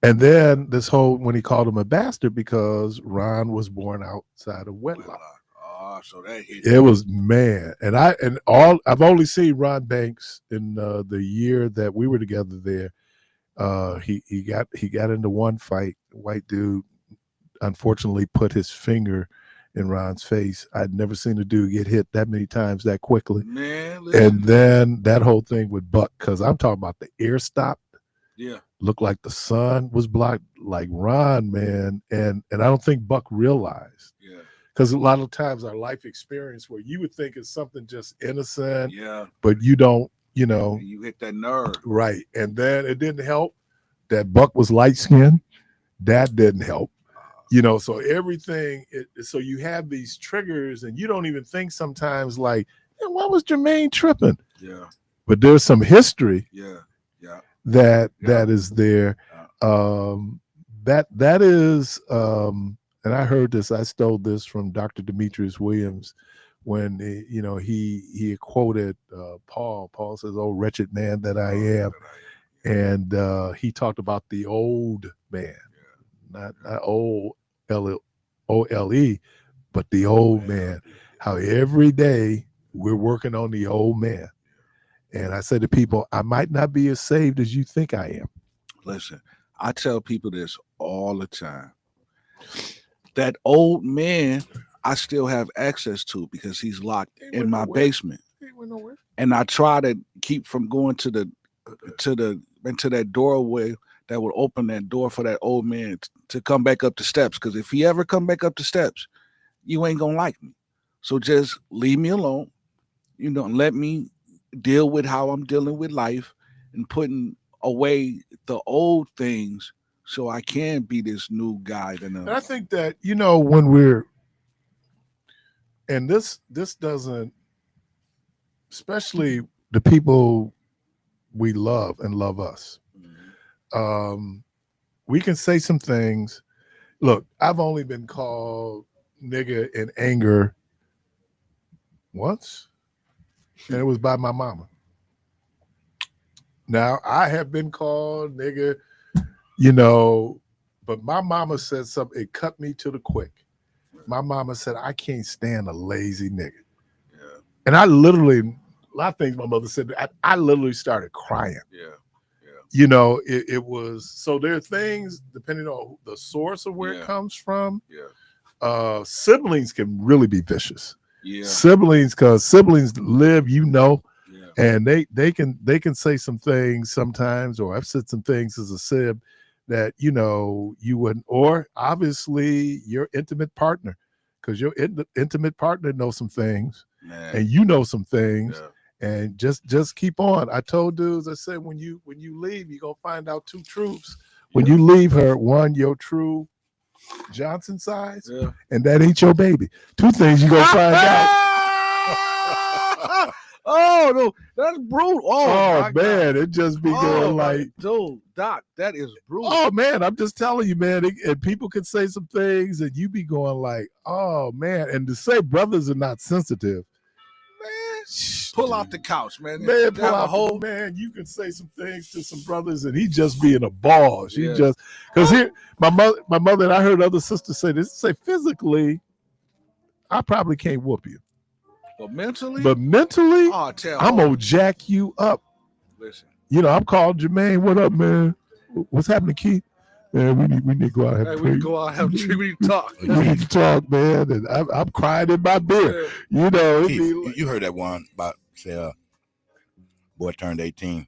And then this whole, when he called him a bastard because Ron was born outside of wedlock. Oh, so that hit. It was, man. And I've only seen Ron Banks in the year that we were together there. He got into one fight. A white dude unfortunately put his finger in Ron's face. I'd never seen a dude get hit that many times that quickly. Man, and then that whole thing with Buck, because I'm talking about the air stopped. Yeah. Looked like the sun was blocked, like Ron, man. And I don't think Buck realized. Yeah. Because a lot of times our life experience where you would think it's something just innocent, Yeah. but you don't, you know. You hit that nerve. Right. And then it didn't help that Buck was light skinned. That didn't help. You know, so everything, so you have these triggers and you don't even think sometimes like, why was Jermaine tripping? Yeah. But there's some history. Yeah. Yeah. That is there. That is, and I heard this, I stole this from Dr. Demetrius Williams when, he quoted Paul. Paul says, "Oh, wretched man that I am." And he talked about the old man, not old OLE, but the old man, how every day we're working on the old man. And I say to people, I might not be as saved as you think I am. Listen, I tell people this all the time. That old man, I still have access to because he's locked in my basement. And I try to keep from going into that doorway that would open that door for that old man to come back up the steps. Because if he ever come back up the steps, you ain't gonna like me. So just leave me alone. Let me deal with how I'm dealing with life and putting away the old things so I can be this new guy. And I think that, when we're, and this doesn't, especially the people we love and love us, we can say some things. Look, I've only been called nigga in anger once, and it was by my mama. Now, I have been called nigga, but my mama said something, it cut me to the quick. My mama said, I can't stand a lazy nigga. Yeah. And I literally, a lot of things my mother said, I literally started crying. Yeah. It was, so there are things, depending on the source of where it comes from. Yeah. siblings can really be vicious. Yeah. Siblings, because siblings live, Yeah. and they can say some things sometimes, or I've said some things as a sib that you wouldn't, or obviously your intimate partner, because your intimate partner knows some things, Man. and you know some things. Yeah. And just keep on. I told dudes, I said, when you leave, you're gonna find out two truths. When you leave her, one, your true Johnson size, and that ain't your baby. Two things you're gonna find out. Oh no, that's brutal. Oh man, God. it just be going like, dude, Doc, that is brutal. Oh man, I'm just telling you, man. And people can say some things, and you be going like, oh man. And to say brothers are not sensitive, man, pull out the couch, man. Man, pull out whole man. You can say some things to some brothers, and he just being a ball. She Yeah. just because here, my mother, and I heard other sisters say this. Say physically, I probably can't whoop you, but mentally, I'm gonna jack you up. Listen, I'm calling Jermaine. What up, man? What's happening, Keith? Man, we need to go out and have we need to talk. We need to talk, man. And I'm crying in my beer. Keith, you heard that one about say boy turned 18.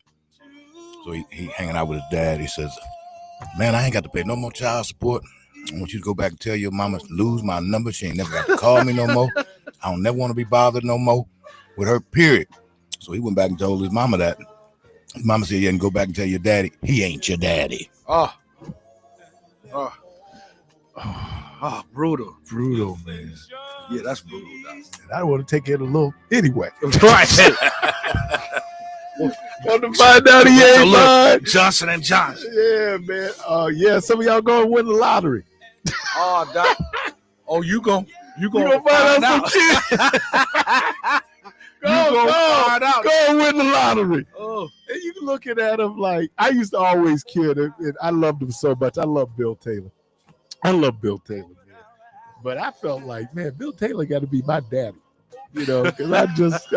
So he hanging out with his dad. He says, man, I ain't got to pay no more child support. I want you to go back and tell your mama to lose my number. She ain't never got to call me no more. I don't never want to be bothered no more with her, period. So he went back and told his mama that. His mama said, yeah, and go back and tell your daddy, he ain't your daddy. Brutal, man. Yeah, that's brutal. And I want to take it a little anyway. Right. Want to find out he ain't mine. Johnson and Johnson. Yeah, man. Yeah, some of y'all going to win the lottery. Oh, Doc. Oh, you gonna find out some kids. Go and win the lottery. Oh. And you looking at him like, I used to always kid him, and I loved him so much. I love Bill Taylor. Man. But I felt like, man, Bill Taylor got to be my daddy. Because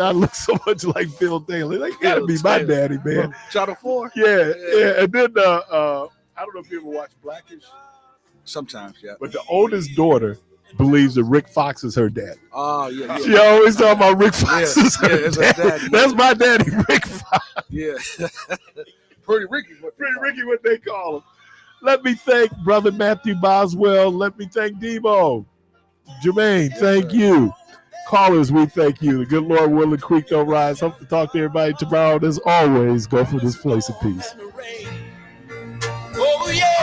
I look so much like Bill Taylor. They got to be my daddy, man. Channel 4? Yeah. And then, I don't know if you ever watched Blackish. Sometimes, yeah. But the oldest daughter believes that Rick Fox is her dad. Oh, yeah. She always talking about Rick Fox is her dad. Daddy. That's my daddy, Rick Fox. Yeah. Pretty Ricky, what they call him. Let me thank Brother Matthew Boswell. Let me thank Debo. Jermaine, thank you. Callers, we thank you. The good Lord willing, creek don't rise. Hope to talk to everybody tomorrow. As always, go for this place of peace. Oh, yeah.